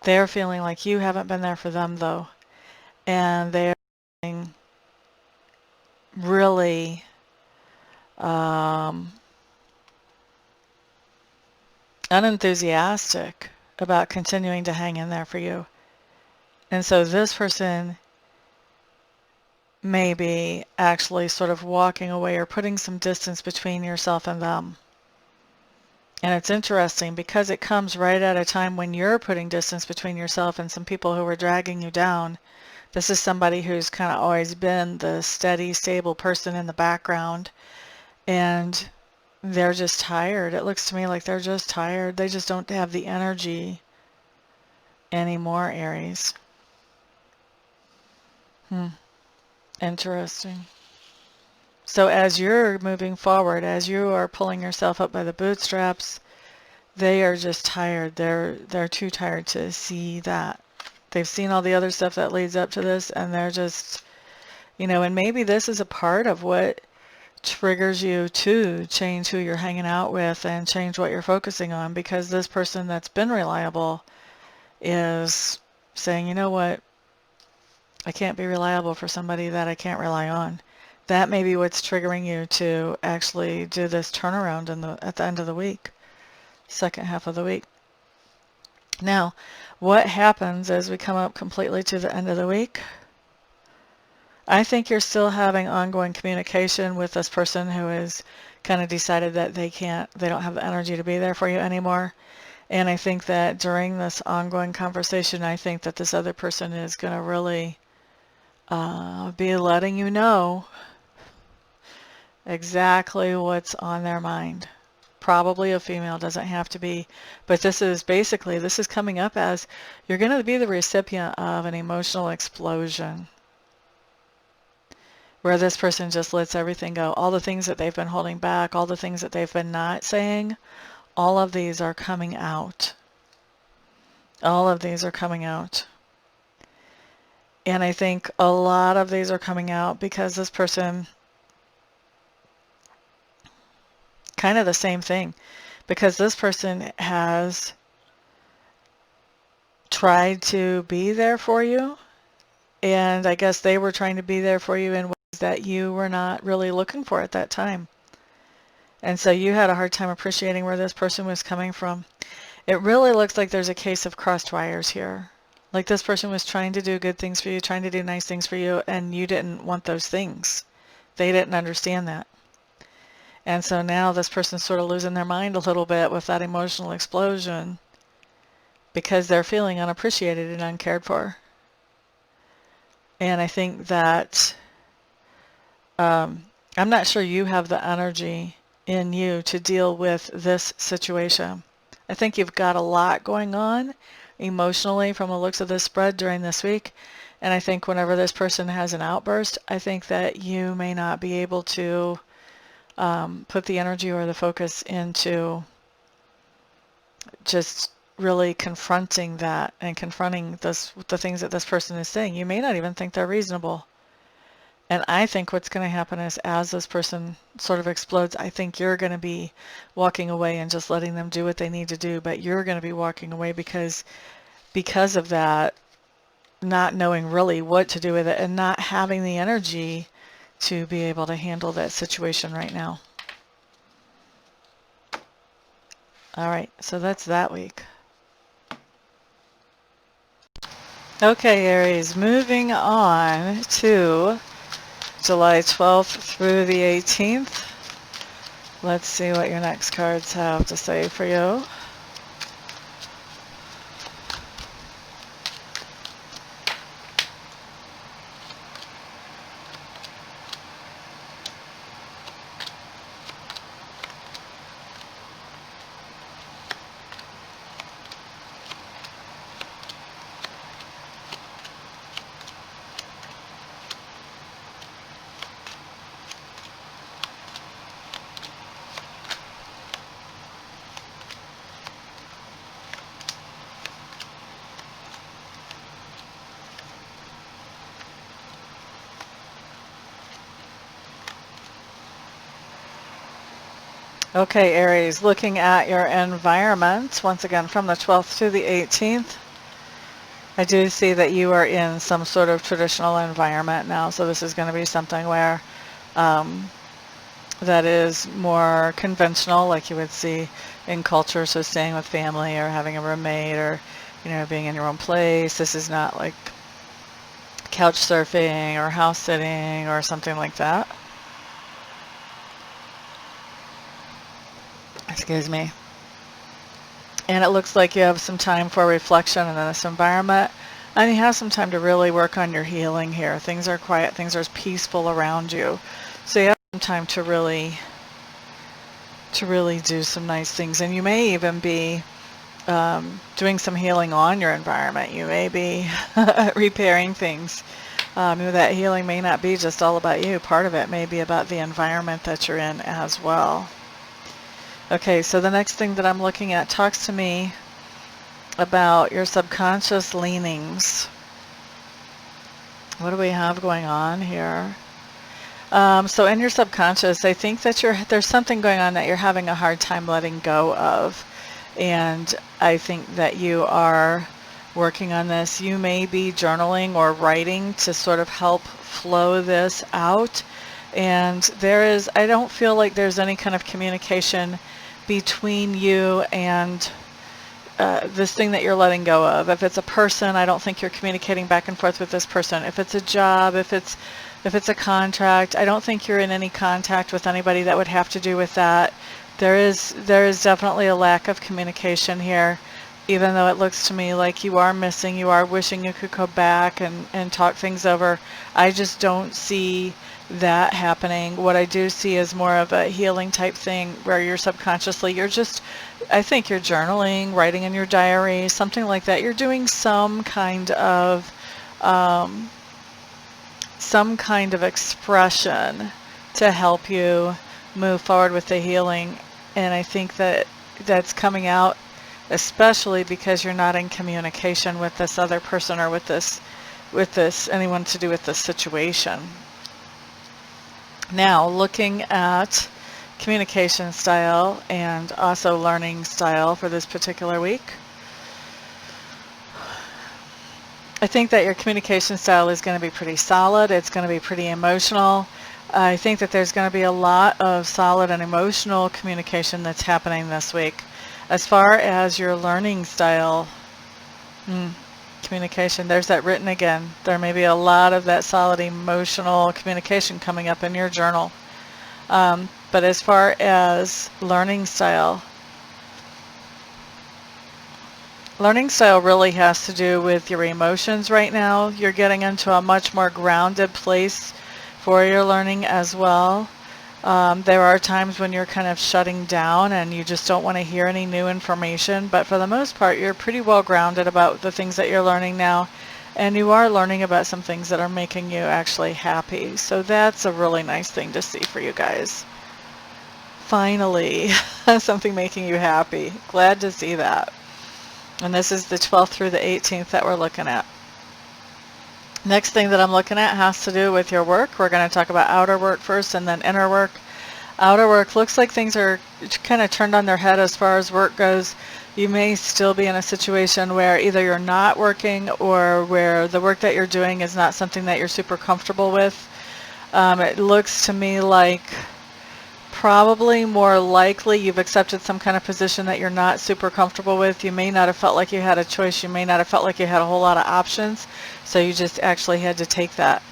They're feeling like you haven't been there for them, though. And they're feeling really unenthusiastic about continuing to hang in there for you. And so this person may be actually sort of walking away or putting some distance between yourself and them. And it's interesting because it comes right at a time when you're putting distance between yourself and some people who are dragging you down. This is somebody who's kind of always been the steady, stable person in the background, and they're just tired. It looks to me like they're just tired. They just don't have the energy anymore, Aries. Interesting. So as you're moving forward, as you are pulling yourself up by the bootstraps, they are just tired. They're too tired to see that. They've seen all the other stuff that leads up to this, and they're just, and maybe this is a part of what triggers you to change who you're hanging out with and change what you're focusing on, because this person that's been reliable is saying, you know what, I can't be reliable for somebody that I can't rely on. That may be what's triggering you to actually do this turnaround at the end of the week, second half of the week. Now, what happens as we come up completely to the end of the week? I think you're still having ongoing communication with this person who has kind of decided that they don't have the energy to be there for you anymore. And I think that during this ongoing conversation, I think that this other person is going to really be letting you know exactly what's on their mind. Probably a female, doesn't have to be, but this is coming up as you're going to be the recipient of an emotional explosion where this person just lets everything go. All the things that they've been holding back, all the things that they've been not saying, all of these are coming out. All of these are coming out. And I think a lot of these are coming out because this person, kind of the same thing, because this person has tried to be there for you, and I guess they were trying to be there for you in ways that you were not really looking for at that time. And so you had a hard time appreciating where this person was coming from. It really looks like there's a case of crossed wires here. Like this person was trying to do good things for you, trying to do nice things for you, and you didn't want those things. They didn't understand that. And so now this person's sort of losing their mind a little bit with that emotional explosion because they're feeling unappreciated and uncared for. And I think that I'm not sure you have the energy in you to deal with this situation. I think you've got a lot going on emotionally from the looks of this spread during this week. And I think whenever this person has an outburst, I think that you may not be able to put the energy or the focus into just really confronting that and confronting the things that this person is saying. You may not even think they're reasonable. And I think what's going to happen is as this person sort of explodes, I think you're going to be walking away and just letting them do what they need to do. But you're going to be walking away because of that, not knowing really what to do with it and not having the energy to be able to handle that situation right now. All right, so that's that week. Okay, Aries, moving on to July 12th through the 18th. Let's see what your next cards have to say for you. Okay, Aries, looking at your environment, once again from the 12th to the 18th, I do see that you are in some sort of traditional environment now, so this is going to be something where that is more conventional, like you would see in culture, so staying with family or having a roommate or, being in your own place. This is not like couch surfing or house sitting or something like that. Excuse me. And it looks like you have some time for reflection in this environment, and you have some time to really work on your healing here. Things are quiet, things are peaceful around you, so you have some time to really do some nice things. And you may even be doing some healing on your environment. You may be repairing things. That healing may not be just all about you. Part of it may be about the environment that you're in as well. Okay, so the next thing that I'm looking at talks to me about your subconscious leanings. What do we have going on here? So in your subconscious, I think that there's something going on that you're having a hard time letting go of. And I think that you are working on this. You may be journaling or writing to sort of help flow this out. And I don't feel like there's any kind of communication between you and this thing that you're letting go of. If it's a person, I don't think you're communicating back and forth with this person. If it's a job, if it's a contract, I don't think you're in any contact with anybody that would have to do with that. There is definitely a lack of communication here, even though it looks to me like you are missing, you are wishing you could go back and talk things over. I just don't see that happening. What I do see is more of a healing type thing where you're subconsciously, I think you're journaling, writing in your diary, something like that. You're doing some kind of expression to help you move forward with the healing. And I think that that's coming out especially because you're not in communication with this other person or with this anyone to do with this situation. Now, looking at communication style and also learning style for this particular week, I think that your communication style is going to be pretty solid. It's going to be pretty emotional. I think that there's going to be a lot of solid and emotional communication that's happening this week. As far as your learning style, communication, there's that written again. There may be a lot of that solid emotional communication coming up in your journal. But as far as learning style really has to do with your emotions right now. You're getting into a much more grounded place for your learning as well. There are times when you're kind of shutting down and you just don't want to hear any new information, but for the most part, you're pretty well grounded about the things that you're learning now, and you are learning about some things that are making you actually happy. So that's a really nice thing to see for you guys. Finally, something making you happy. Glad to see that. And this is the 12th through the 18th that we're looking at. Next thing that I'm looking at has to do with your work. We're going to talk about outer work first and then inner work. Outer work looks like things are kind of turned on their head as far as work goes. You may still be in a situation where either you're not working or where the work that you're doing is not something that you're super comfortable with. It looks to me like probably more likely you've accepted some kind of position that you're not super comfortable with. You may not have felt like you had a choice. You may not have felt like you had a whole lot of options. So you just actually had to take that.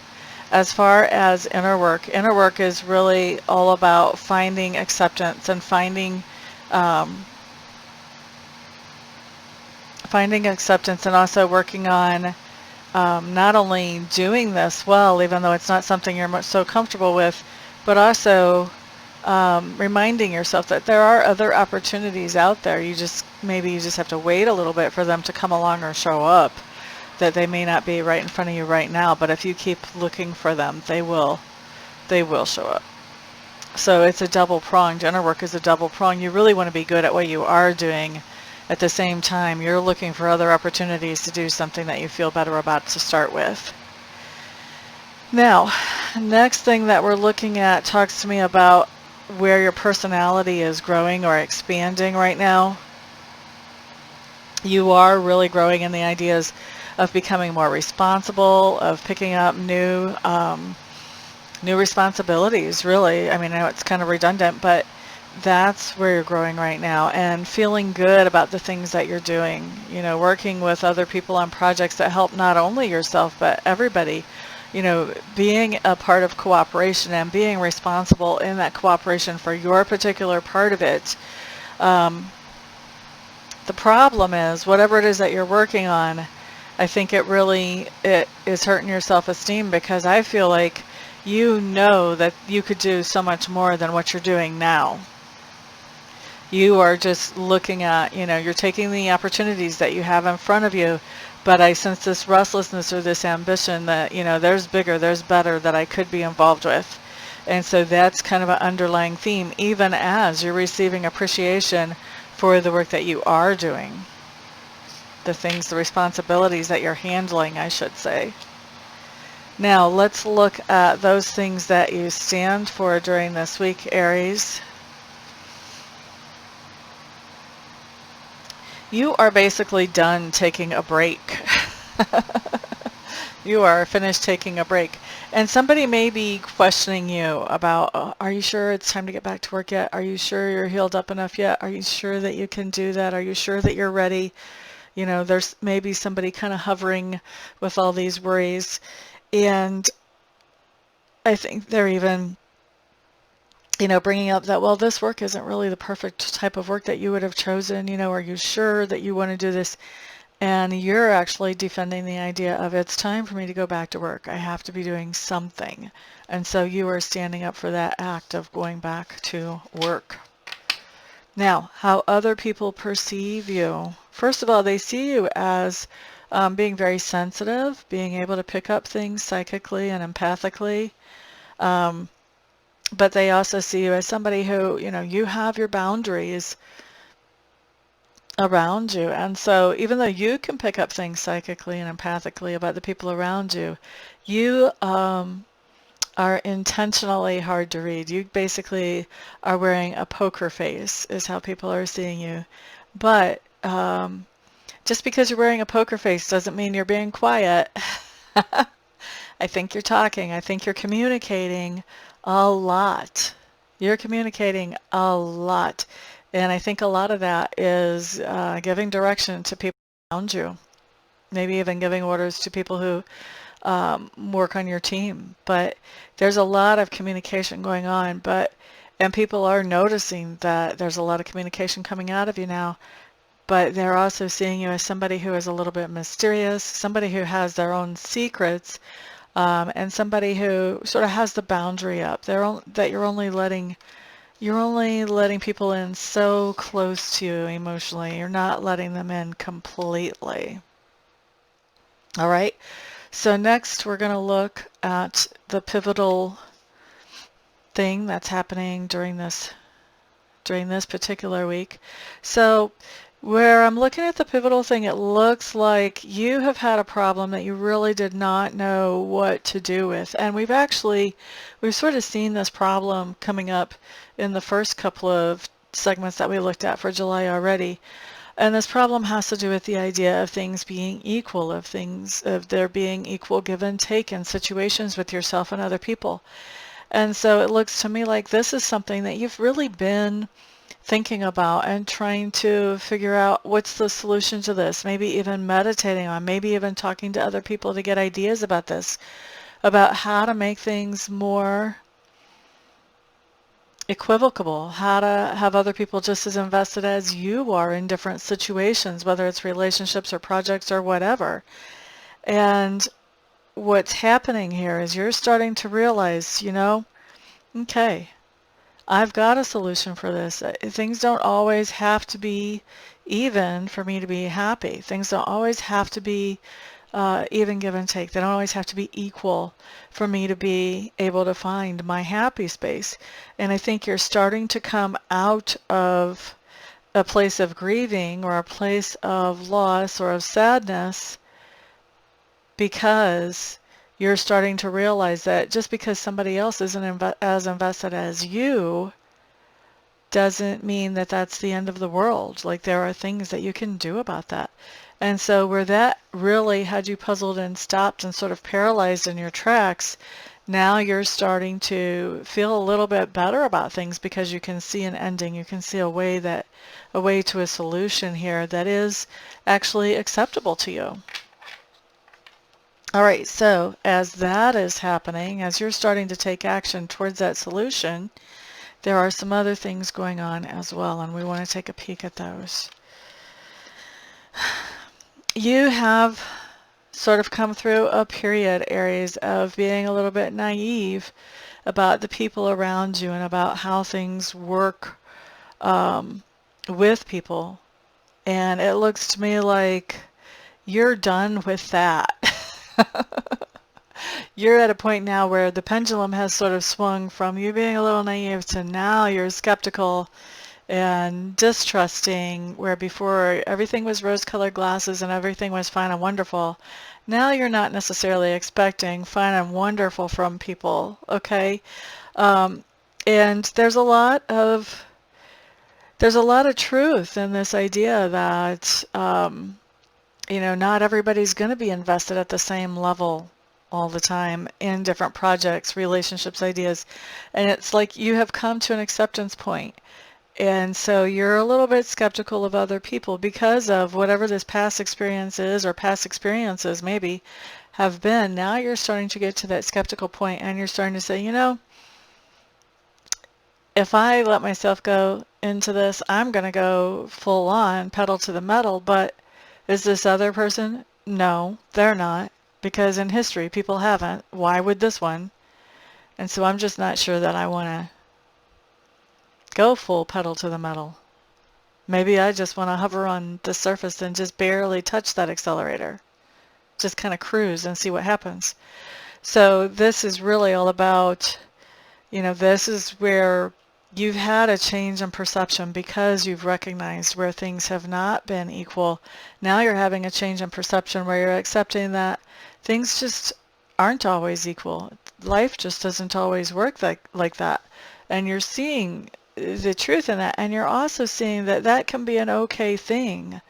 As far as inner work is really all about finding acceptance and finding acceptance, and also working on not only doing this well, even though it's not something you're so comfortable with, but also reminding yourself that there are other opportunities out there. Maybe you just have to wait a little bit for them to come along or show up. That they may not be right in front of you right now, but if you keep looking for them, they will show up. So it's a double-pronged. Inner work is a double-prong. You really want to be good at what you are doing. At the same time, you're looking for other opportunities to do something that you feel better about to start with. Now, next thing that we're looking at talks to me about where your personality is growing or expanding right now. You are really growing in the ideas of becoming more responsible, of picking up new responsibilities, really. I mean, I know it's kind of redundant, but that's where you're growing right now, and feeling good about the things that you're doing. You know, working with other people on projects that help not only yourself, but everybody. You know, being a part of cooperation and being responsible in that cooperation for your particular part of it. The problem is, whatever it is that you're working on, I think it is hurting your self-esteem, because I feel like you know that you could do so much more than what you're doing now. You are just looking at, you're taking the opportunities that you have in front of you, but I sense this restlessness or this ambition that, there's bigger, there's better that I could be involved with. And so that's kind of an underlying theme, even as you're receiving appreciation for the work that you are doing. The responsibilities that you're handling, I should say. Now let's look at those things that you stand for during this week, Aries. You are basically done taking a break. You are finished taking a break. And somebody may be questioning you about, are you sure it's time to get back to work yet? Are you sure you're healed up enough yet? Are you sure that you can do that? Are you sure that you're ready? You know, there's maybe somebody kind of hovering with all these worries. And I think they're even, you know, bringing up that, well, this work isn't really the perfect type of work that you would have chosen. You know, are you sure that you want to do this? And you're actually defending the idea of, it's time for me to go back to work. I have to be doing something. And so you are standing up for that act of going back to work. Now, how other people perceive you. First of all, they see you as being very sensitive, being able to pick up things psychically and empathically. But they also see you as somebody who, you know, you have your boundaries around you. And so even though you can pick up things psychically and empathically about the people around you, you are intentionally hard to read. You basically are wearing a poker face is how people are seeing you. But just because you're wearing a poker face doesn't mean you're being quiet. I think you're talking. I think you're communicating a lot. You're communicating a lot. And I think a lot of that is giving direction to people around you. Maybe even giving orders to people who work on your team. But there's a lot of communication going on. And people are noticing that there's a lot of communication coming out of you now. But they're also seeing you as somebody who is a little bit mysterious, somebody who has their own secrets, and somebody who sort of has the boundary up. That you're only letting people in so close to you emotionally. You're not letting them in completely. All right. So next we're going to look at the pivotal thing that's happening during this particular week. So where I'm looking at the pivotal thing, it looks like you have had a problem that you really did not know what to do with. And we've sort of seen this problem coming up in the first couple of segments that we looked at for July already. And this problem has to do with the idea of things being equal, of there being equal give and take in situations with yourself and other people. And so it looks to me like this is something that you've really been thinking about and trying to figure out what's the solution to this, maybe even meditating on, maybe even talking to other people to get ideas about this, about how to make things more equivocable, how to have other people just as invested as you are in different situations, whether it's relationships or projects or whatever. And what's happening here is you're starting to realize, you know, okay, I've got a solution for this. Things don't always have to be even for me to be happy. Things don't always have to be even give and take. They don't always have to be equal for me to be able to find my happy space. And I think you're starting to come out of a place of grieving or a place of loss or of sadness because you're starting to realize that just because somebody else isn't as invested as you doesn't mean that that's the end of the world. Like, there are things that you can do about that. And so where that really had you puzzled and stopped and sort of paralyzed in your tracks, now you're starting to feel a little bit better about things because you can see an ending. You can see a way to a solution here that is actually acceptable to you. All right, so as that is happening, as you're starting to take action towards that solution, there are some other things going on as well, and we want to take a peek at those. You have sort of come through a period, Aries, of being a little bit naive about the people around you and about how things work with people. And it looks to me like you're done with that. You're at a point now where the pendulum has sort of swung from you being a little naive to now you're skeptical and distrusting, where before everything was rose-colored glasses and everything was fine and wonderful. Now you're not necessarily expecting fine and wonderful from people, okay? Um, and there's a lot of truth in this idea that not everybody's going to be invested at the same level all the time in different projects, relationships, ideas. And it's like you have come to an acceptance point. And so you're a little bit skeptical of other people because of whatever this past experience is, or past experiences maybe have been. Now you're starting to get to that skeptical point, and you're starting to say, if I let myself go into this, I'm going to go full on, pedal to the metal. But is this other person? No, they're not. Because in history, people haven't. Why would this one? And so I'm just not sure that I want to go full pedal to the metal. Maybe I just want to hover on the surface and just barely touch that accelerator. Just kind of cruise and see what happens. So this is really all about, this is where you've had a change in perception because you've recognized where things have not been equal. Now you're having a change in perception where you're accepting that things just aren't always equal. Life just doesn't always work like that. And you're seeing the truth in that. And you're also seeing that that can be an okay thing.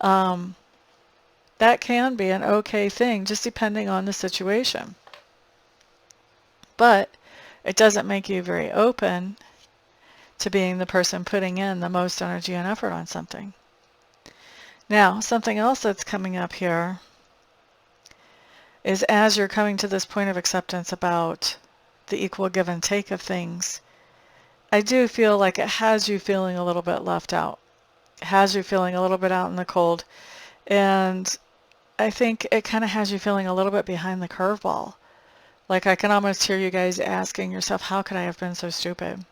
That can be an okay thing, just depending on the situation. But it doesn't make you very open to being the person putting in the most energy and effort on something. Now, something else that's coming up here is as you're coming to this point of acceptance about the equal give and take of things, I do feel like it has you feeling a little bit left out. It has you feeling a little bit out in the cold. And I think it kind of has you feeling a little bit behind the curveball. Like I can almost hear you guys asking yourself, how could I have been so stupid?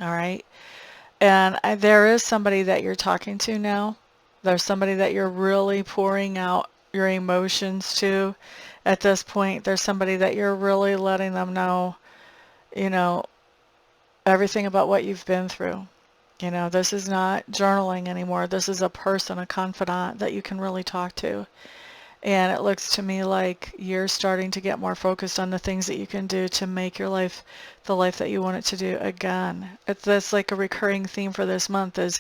All right. And there is somebody that you're talking to now. There's somebody that you're really pouring out your emotions to at this point. There's somebody that you're really letting them know, everything about what you've been through. This is not journaling anymore. This is a person, a confidant that you can really talk to. And it looks to me like you're starting to get more focused on the things that you can do to make your life the life that you want it to do again. That's like a recurring theme for this month is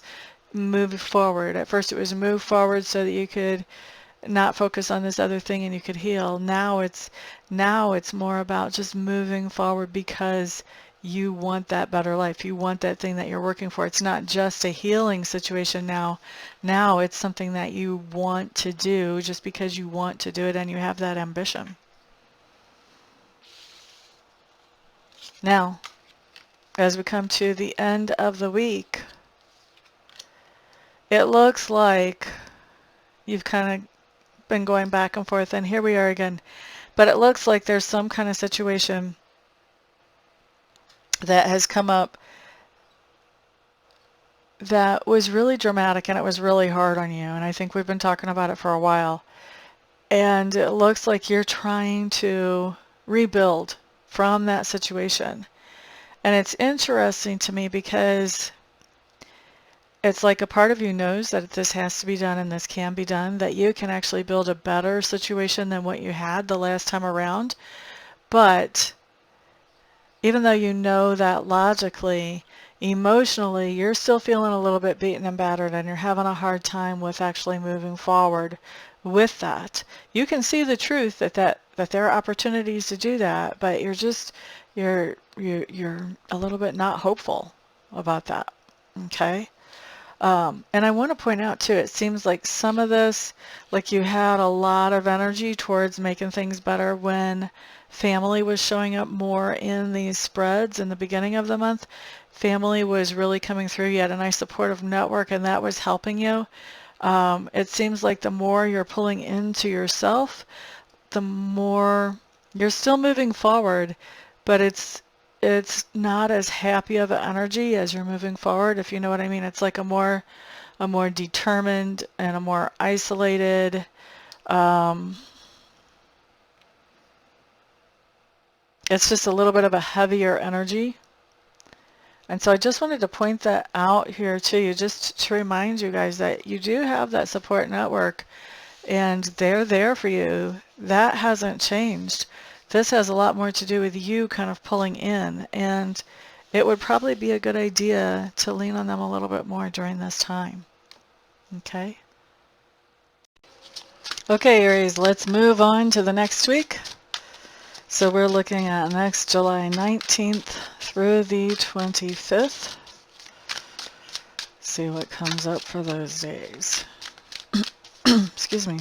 move forward. At first it was move forward so that you could not focus on this other thing and you could heal. Now it's more about just moving forward because you want that better life. You want that thing that you're working for. It's not just a healing situation now. Now it's something that you want to do just because you want to do it and you have that ambition. Now, as we come to the end of the week, it looks like you've kind of been going back and forth, and here we are again. But it looks like there's some kind of situation that has come up that was really dramatic and it was really hard on you. And I think we've been talking about it for a while. And it looks like you're trying to rebuild from that situation. And it's interesting to me because it's like a part of you knows that this has to be done and this can be done, that you can actually build a better situation than what you had the last time around. But even though you know that logically, emotionally, you're still feeling a little bit beaten and battered and you're having a hard time with actually moving forward with that. You can see the truth that there are opportunities to do that, but you're a little bit not hopeful about that. Okay? And I want to point out too, it seems like some of this, like you had a lot of energy towards making things better when family was showing up more in these spreads in the beginning of the month. Family was really coming through. You had a nice supportive network and that was helping you. It seems like the more you're pulling into yourself, the more you're still moving forward, but it's not as happy of an energy as you're moving forward, if you know what I mean. It's like a more determined and a more isolated, it's just a little bit of a heavier energy. And so I just wanted to point that out here to you, just to remind you guys that you do have that support network and they're there for you. That hasn't changed. This has a lot more to do with you kind of pulling in, and it would probably be a good idea to lean on them a little bit more during this time. Okay? Okay, Aries, let's move on to the next week. So we're looking at next July 19th through the 25th. See what comes up for those days. Excuse me.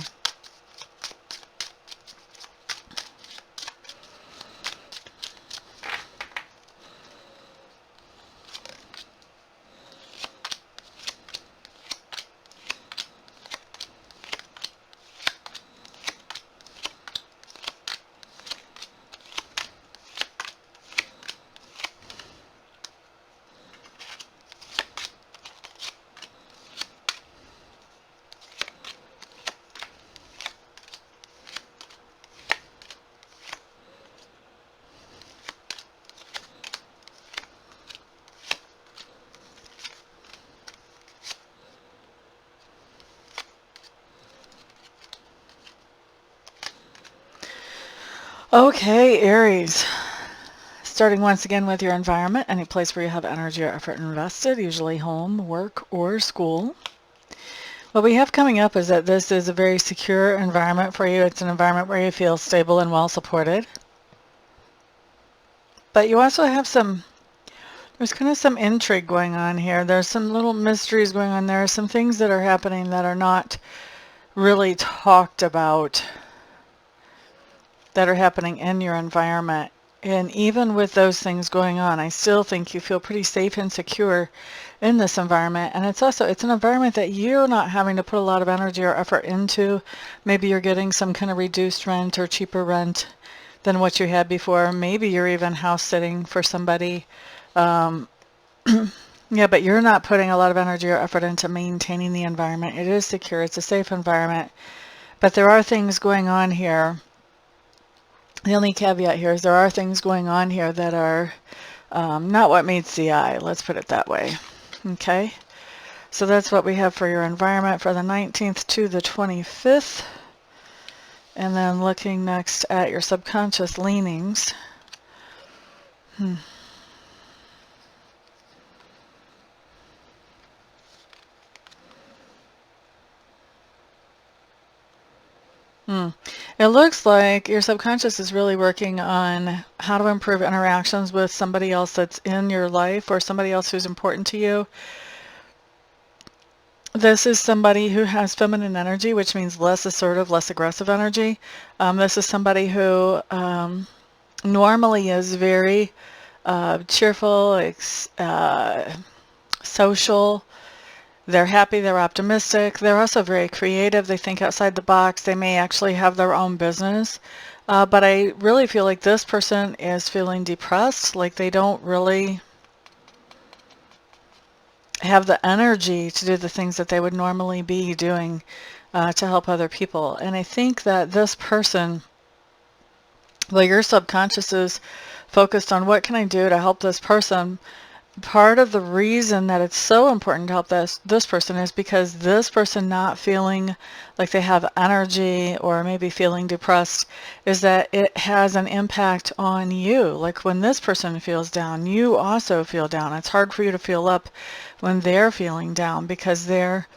Okay, Aries. Starting once again with your environment, any place where you have energy or effort invested, usually home, work, or school. What we have coming up is that this is a very secure environment for you. It's an environment where you feel stable and well supported. But you also have there's kind of some intrigue going on here. There's some little mysteries going on. There are some things that are happening that are not really talked about, that are happening in your environment. And even with those things going on, I still think you feel pretty safe and secure in this environment. And it's an environment that you're not having to put a lot of energy or effort into. Maybe you're getting some kind of reduced rent or cheaper rent than what you had before. Maybe you're even house sitting for somebody. Yeah, but you're not putting a lot of energy or effort into maintaining the environment. It is secure. It's a safe environment. But there are things going on here. The only caveat here is there are things going on here that are not what meets the eye. Let's put it that way. Okay? So that's what we have for your environment for the 19th to the 25th. And then looking next at your subconscious leanings. It looks like your subconscious is really working on how to improve interactions with somebody else that's in your life or somebody else who's important to you. This is somebody who has feminine energy, which means less assertive, less aggressive energy. This is somebody who normally is very cheerful, social. They're happy, they're optimistic. They're also very creative. They think outside the box. They may actually have their own business. But I really feel like this person is feeling depressed, like they don't really have the energy to do the things that they would normally be doing to help other people. And I think that this person, well, your subconscious is focused on what can I do to help this person. Part of the reason that it's so important to help this person is because this person not feeling like they have energy or maybe feeling depressed is that it has an impact on you. Like when this person feels down, you also feel down. It's hard for you to feel up when they're feeling down because their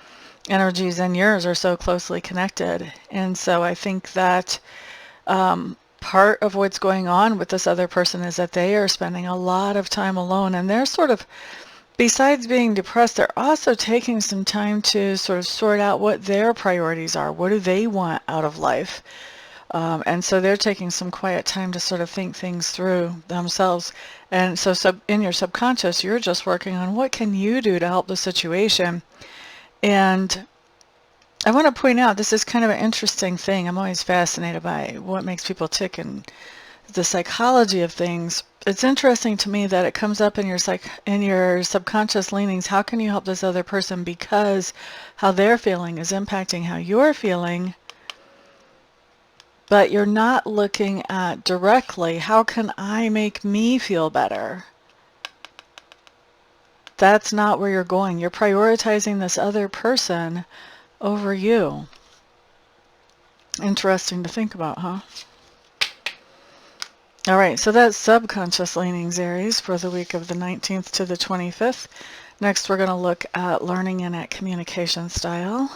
energies and yours are so closely connected. And so I think that part of what's going on with this other person is that they are spending a lot of time alone, and they're sort of, besides being depressed, they're also taking some time to sort of sort out what their priorities are. What do they want out of life? And so they're taking some quiet time to sort of think things through themselves. And so in your subconscious, you're just working on what can you do to help the situation. And I want to point out, this is kind of an interesting thing. I'm always fascinated by what makes people tick and the psychology of things. It's interesting to me that it comes up in your subconscious leanings. How can you help this other person? Because how they're feeling is impacting how you're feeling, but you're not looking at directly, how can I make me feel better? that's not where you're going. You're prioritizing this other person over you. Interesting to think about, huh? All right, so that's subconscious leanings, Aries, for the week of the 19th to the 25th. Next, we're going to look at learning and at communication style.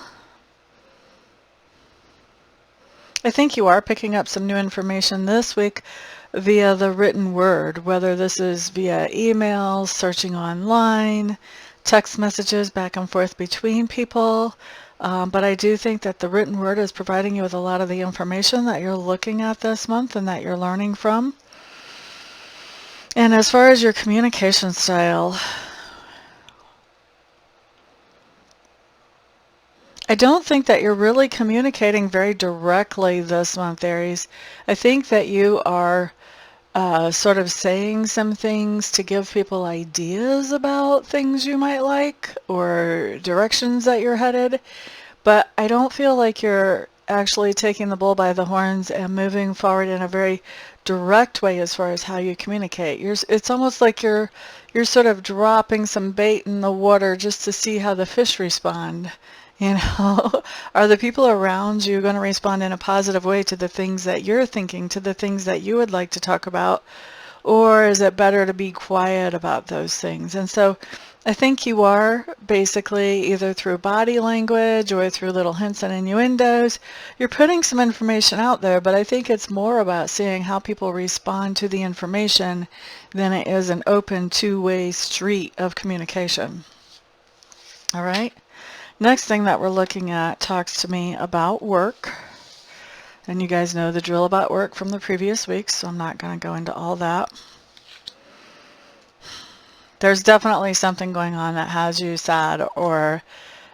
I think you are picking up some new information this week via the written word, whether this is via emails, searching online, text messages back and forth between people. But I do think that the written word is providing you with a lot of the information that you're looking at this month and that you're learning from. And as far as your communication style, I don't think that you're really communicating very directly this month, Aries. I think that you are sort of saying some things to give people ideas about things you might like or directions that you're headed. But I don't feel like you're actually taking the bull by the horns and moving forward in a very direct way as far as how you communicate. It's almost like you're sort of dropping some bait in the water just to see how the fish respond. You know, are the people around you going to respond in a positive way to the things that you're thinking, to the things that you would like to talk about? Or is it better to be quiet about those things? And so I think you are basically either through body language or through little hints and innuendos, you're putting some information out there, but I think it's more about seeing how people respond to the information than it is an open two-way street of communication. All right? Next thing that we're looking at talks to me about work. And you guys know the drill about work from the previous week, so I'm not going to go into all that. There's definitely something going on that has you sad or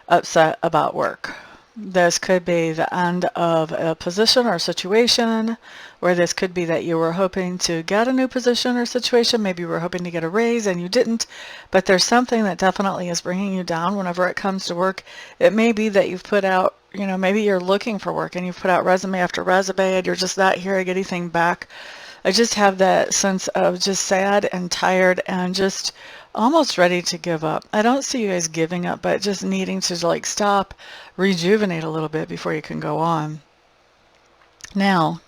upset about work. This could be the end of a position or situation, or this could be that you were hoping to get a new position or situation. Maybe you were hoping to get a raise and you didn't, but there's something that definitely is bringing you down whenever it comes to work. It may be that you've put out, you know, maybe you're looking for work and you've put out resume after resume and you're just not hearing anything back. I just have that sense of just sad and tired and just almost ready to give up. I don't see you guys giving up, but just needing to like stop, rejuvenate a little bit before you can go on. Now,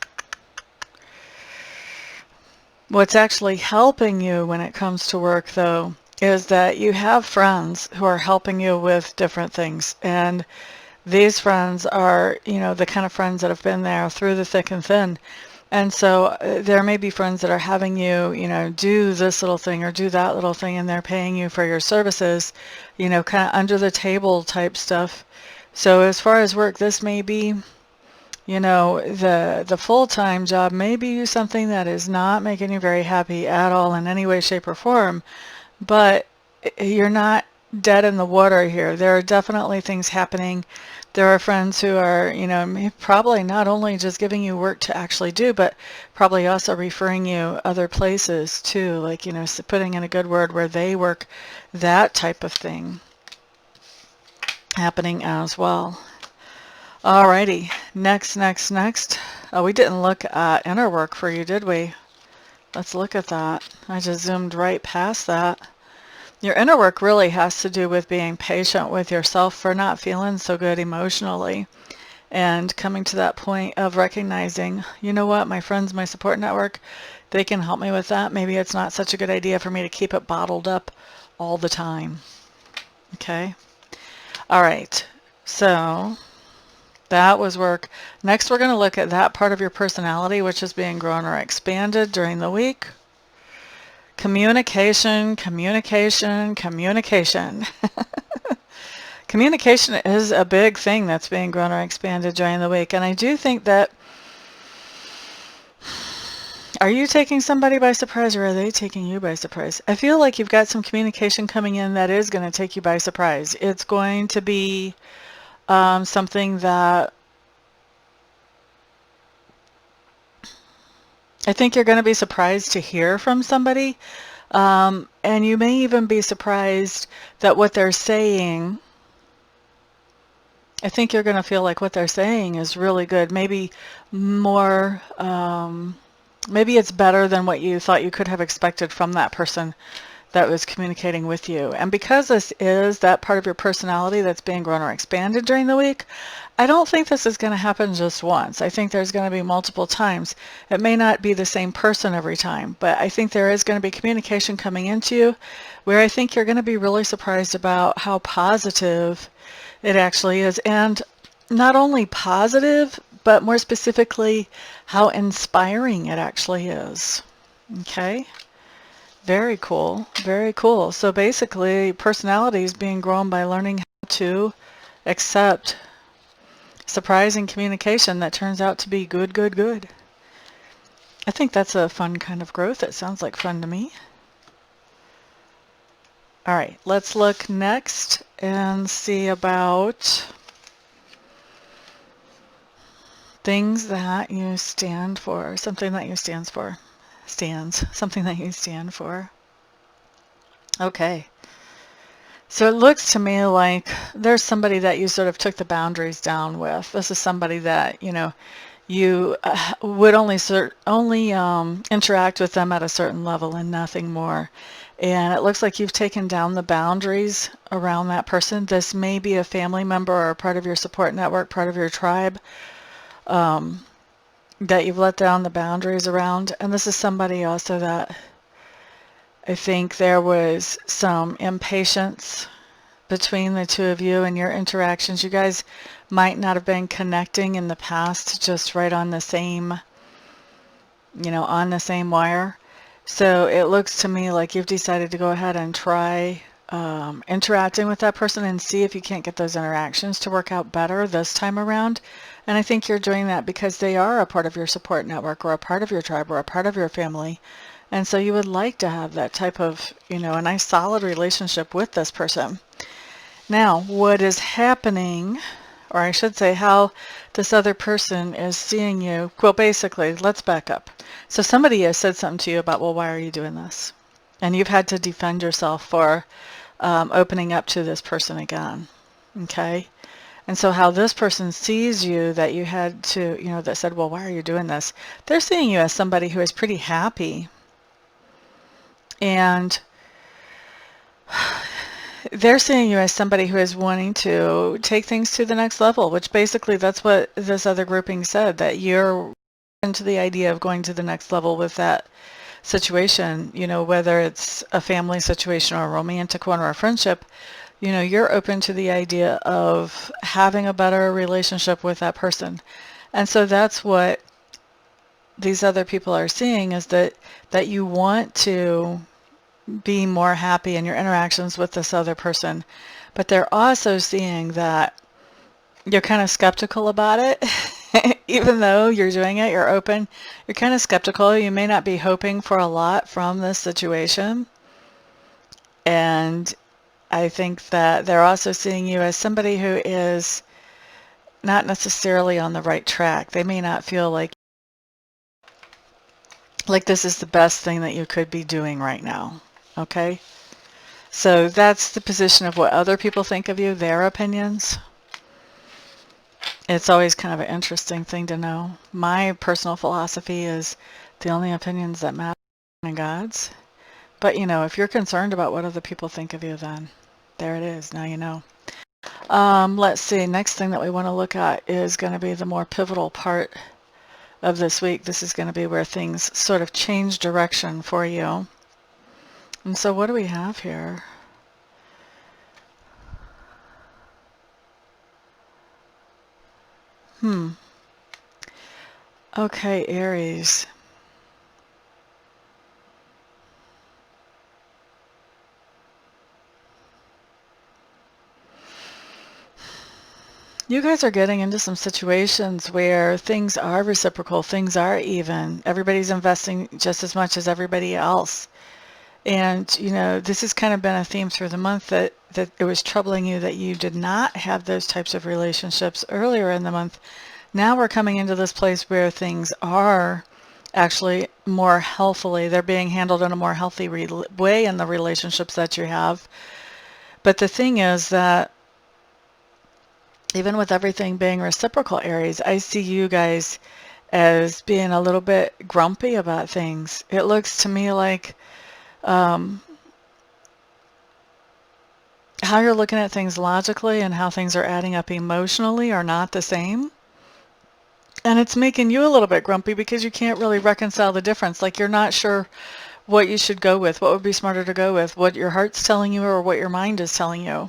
what's actually helping you when it comes to work, though, is that you have friends who are helping you with different things. And these friends are, you know, the kind of friends that have been there through the thick and thin. And so there may be friends that are having you, you know, do this little thing or do that little thing, and they're paying you for your services, you know, kind of under the table type stuff. So as far as work, this may be, you know, the full-time job may be something that is not making you very happy at all in any way, shape, or form, but you're not dead in the water here. There are definitely things happening. There are friends who are, you know, probably not only just giving you work to actually do, but probably also referring you other places too, like, you know, putting in a good word where they work, that type of thing happening as well. Alrighty, next. Oh, we didn't look at inner work for you, did we? Let's look at that. I just zoomed right past that. Your inner work really has to do with being patient with yourself for not feeling so good emotionally and coming to that point of recognizing, you know what, my friends, my support network, they can help me with that. Maybe it's not such a good idea for me to keep it bottled up all the time. Okay? All right. So that was work. Next, we're going to look at that part of your personality which is being grown or expanded during the week. Communication. Communication is a big thing that's being grown or expanded during the week. And I do think that, are you taking somebody by surprise or are they taking you by surprise? I feel like you've got some communication coming in that is going to take you by surprise. It's going to be something that I think you're going to be surprised to hear from somebody, and you may even be surprised that what they're saying, I think you're going to feel like what they're saying is really good, maybe more, maybe it's better than what you thought you could have expected from that person that was communicating with you. And because this is that part of your personality that's being grown or expanded during the week, I don't think this is going to happen just once. I think there's going to be multiple times. It may not be the same person every time, but I think there is going to be communication coming into you where I think you're going to be really surprised about how positive it actually is. And not only positive, but more specifically, how inspiring it actually is. Okay? Very cool. Very cool. So basically, personality is being grown by learning how to accept surprising communication that turns out to be good, good, good. I think that's a fun kind of growth. It sounds like fun to me. All right, let's look next and see about things that you stand for, something that you stands for. Something that you stand for. Okay. So it looks to me like there's somebody that you sort of took the boundaries down with. This is somebody that, you would only interact with them at a certain level and nothing more. And it looks like you've taken down the boundaries around that person. This may be a family member or a part of your support network, part of your tribe, that you've let down the boundaries around. And this is somebody also that I think there was some impatience between the two of you and your interactions. You guys might not have been connecting in the past just right on the same, on the same wire. So it looks to me like you've decided to go ahead and try interacting with that person and see if you can't get those interactions to work out better this time around. And I think you're doing that because they are a part of your support network or a part of your tribe or a part of your family. And so you would like to have that type of, a nice solid relationship with this person. Now, what is happening, or I should say how this other person is seeing you, well, basically, let's back up. So somebody has said something to you about, well, why are you doing this? And you've had to defend yourself for opening up to this person again, okay? And so how this person sees you that you had to, that said, well, why are you doing this? They're seeing you as somebody who is pretty happy. And they're seeing you as somebody who is wanting to take things to the next level, which basically that's what this other grouping said, that you're into the idea of going to the next level with that situation, whether it's a family situation or a romantic one or a friendship, you're open to the idea of having a better relationship with that person. And so that's what these other people are seeing, is that you want to be more happy in your interactions with this other person. But they're also seeing that you're kind of skeptical about it. Even though you're doing it, you're open, you're kind of skeptical. You may not be hoping for a lot from this situation. And I think that they're also seeing you as somebody who is not necessarily on the right track. They may not feel like this is the best thing that you could be doing right now. Okay? So that's the position of what other people think of you, their opinions. It's always kind of an interesting thing to know. My personal philosophy is the only opinions that matter are God's. But, if you're concerned about what other people think of you, then there it is. Now you know. Let's see. Next thing that we want to look at is going to be the more pivotal part of this week. This is going to be where things sort of change direction for you. And so what do we have here? Okay, Aries. You guys are getting into some situations where things are reciprocal, things are even. Everybody's investing just as much as everybody else. And, this has kind of been a theme through the month that it was troubling you that you did not have those types of relationships earlier in the month. Now we're coming into this place where things are actually more healthily. They're being handled in a more healthy way in the relationships that you have. But the thing is that even with everything being reciprocal, Aries, I see you guys as being a little bit grumpy about things. It looks to me like how you're looking at things logically and how things are adding up emotionally are not the same. And it's making you a little bit grumpy because you can't really reconcile the difference. Like you're not sure what you should go with, what would be smarter to go with, what your heart's telling you or what your mind is telling you.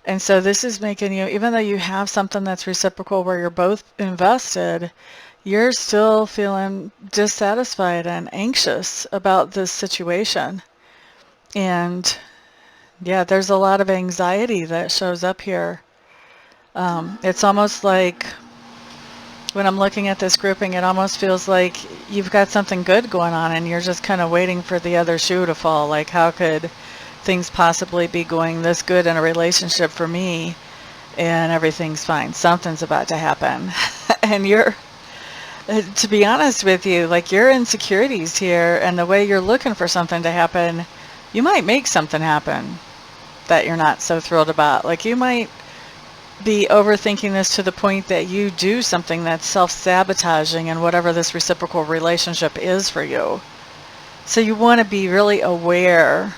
And so this is making you, even though you have something that's reciprocal where you're both invested, you're still feeling dissatisfied and anxious about this situation. And yeah, there's a lot of anxiety that shows up here. It's almost like when I'm looking at this grouping, it almost feels like you've got something good going on and you're just kind of waiting for the other shoe to fall. Like, how could things possibly be going this good in a relationship for me and everything's fine? Something's about to happen. And you're, to be honest with you, like your insecurities here and the way you're looking for something to happen, you might make something happen that you're not so thrilled about. Like you might be overthinking this to the point that you do something that's self-sabotaging in whatever this reciprocal relationship is for you. So you want to be really aware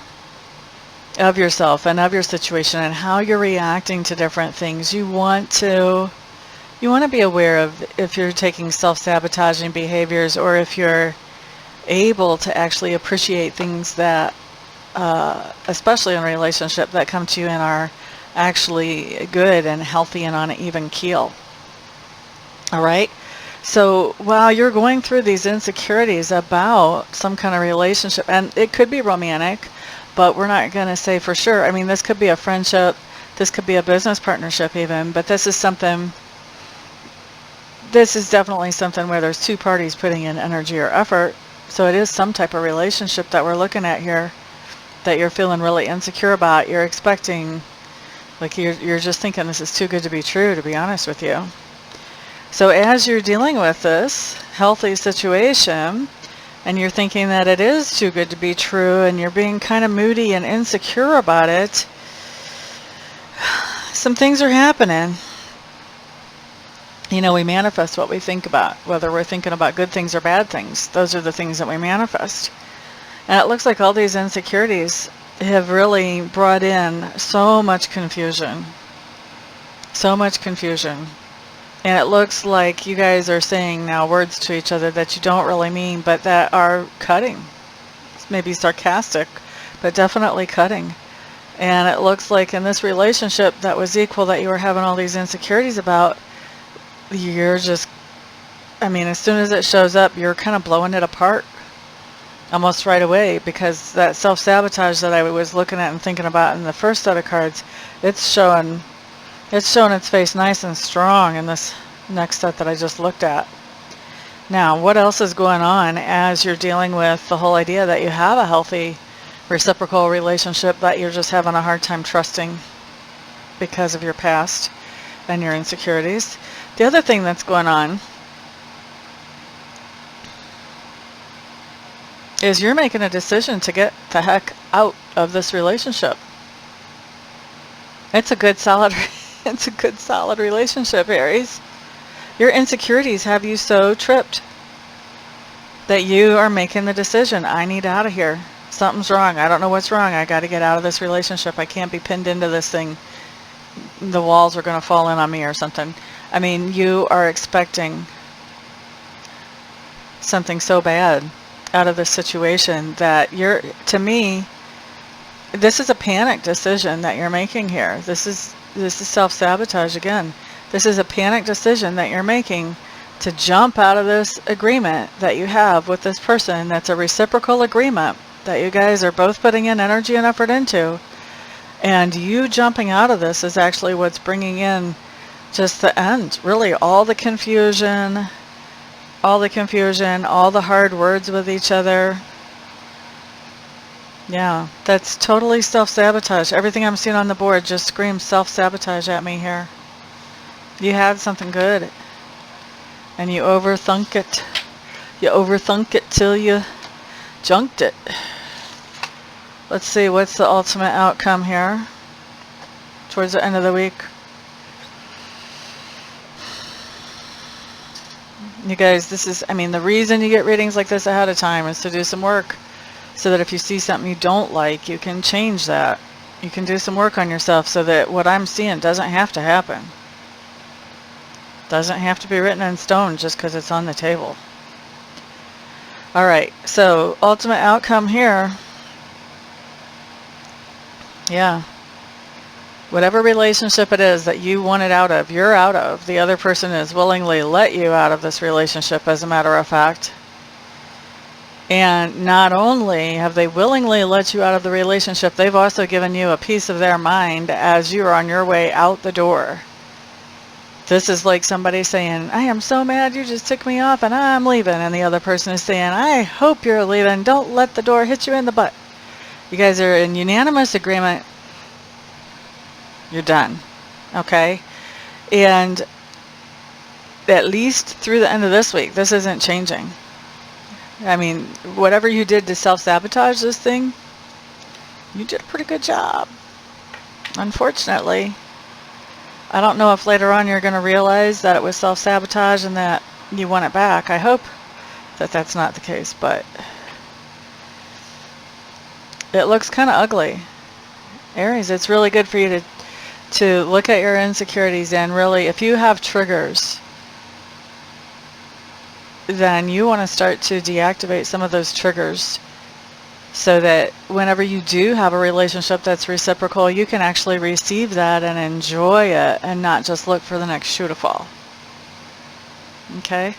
of yourself and of your situation and how you're reacting to different things. You want to be aware of if you're taking self-sabotaging behaviors or if you're able to actually appreciate things that, especially in a relationship, that come to you and are actually good and healthy and on an even keel. All right? So while you're going through these insecurities about some kind of relationship, and it could be romantic, but we're not going to say for sure. I mean, this could be a friendship, this could be a business partnership even, but this is definitely something where there's two parties putting in energy or effort. So it is some type of relationship that we're looking at here that you're feeling really insecure about. You're expecting, like you're just thinking this is too good to be true, to be honest with you. So as you're dealing with this healthy situation and you're thinking that it is too good to be true and you're being kind of moody and insecure about it, some things are happening. You know, we manifest what we think about, whether we're thinking about good things or bad things. Those are the things that we manifest. And it looks like all these insecurities have really brought in so much confusion. So much confusion. And it looks like you guys are saying now words to each other that you don't really mean, but that are cutting. Maybe sarcastic, but definitely cutting. And it looks like in this relationship that was equal that you were having all these insecurities about, you're just, I mean, as soon as it shows up, you're kind of blowing it apart almost right away, because that self-sabotage that I was looking at and thinking about in the first set of cards, it's showing its face nice and strong in this next set that I just looked at. Now, what else is going on as you're dealing with the whole idea that you have a healthy reciprocal relationship that you're just having a hard time trusting because of your past and your insecurities? The other thing that's going on is you're making a decision to get the heck out of this relationship. It's a good solid relationship, Aries. Your insecurities have you so tripped that you are making the decision, I need out of here. Something's wrong. I don't know what's wrong. I got to get out of this relationship. I can't be pinned into this thing. The walls are going to fall in on me or something. I mean, you are expecting something so bad out of this situation that to me, this is a panic decision that you're making here. This is self-sabotage again. This is a panic decision that you're making to jump out of this agreement that you have with this person. That's a reciprocal agreement that you guys are both putting in energy and effort into. And you jumping out of this is actually what's bringing in just the end. Really, all the confusion, all the hard words with each other. Yeah, that's totally self-sabotage. Everything I'm seeing on the board just screams self-sabotage at me here. You had something good, and you overthunk it. You overthunk it till you junked it. Let's see, what's the ultimate outcome here towards the end of the week? You guys, this is, I mean, the reason you get readings like this ahead of time is to do some work so that if you see something you don't like, you can change that. You can do some work on yourself so that what I'm seeing doesn't have to happen. Doesn't have to be written in stone just because it's on the table. All right, so ultimate outcome here. Yeah. Whatever relationship it is that you wanted out of, you're out of. The other person has willingly let you out of this relationship, as a matter of fact. And not only have they willingly let you out of the relationship, they've also given you a piece of their mind as you are on your way out the door. This is like somebody saying, I am so mad you just took me off and I'm leaving. And the other person is saying, I hope you're leaving. Don't let the door hit you in the butt. You guys are in unanimous agreement. You're done. Okay? And at least through the end of this week, this isn't changing. I mean, whatever you did to self-sabotage this thing, you did a pretty good job. Unfortunately, I don't know if later on you're going to realize that it was self-sabotage and that you want it back. I hope that that's not the case, but it looks kind of ugly. Aries, it's really good for you to look at your insecurities, and really, if you have triggers, then you want to start to deactivate some of those triggers so that whenever you do have a relationship that's reciprocal, you can actually receive that and enjoy it and not just look for the next shoe to fall. Okay?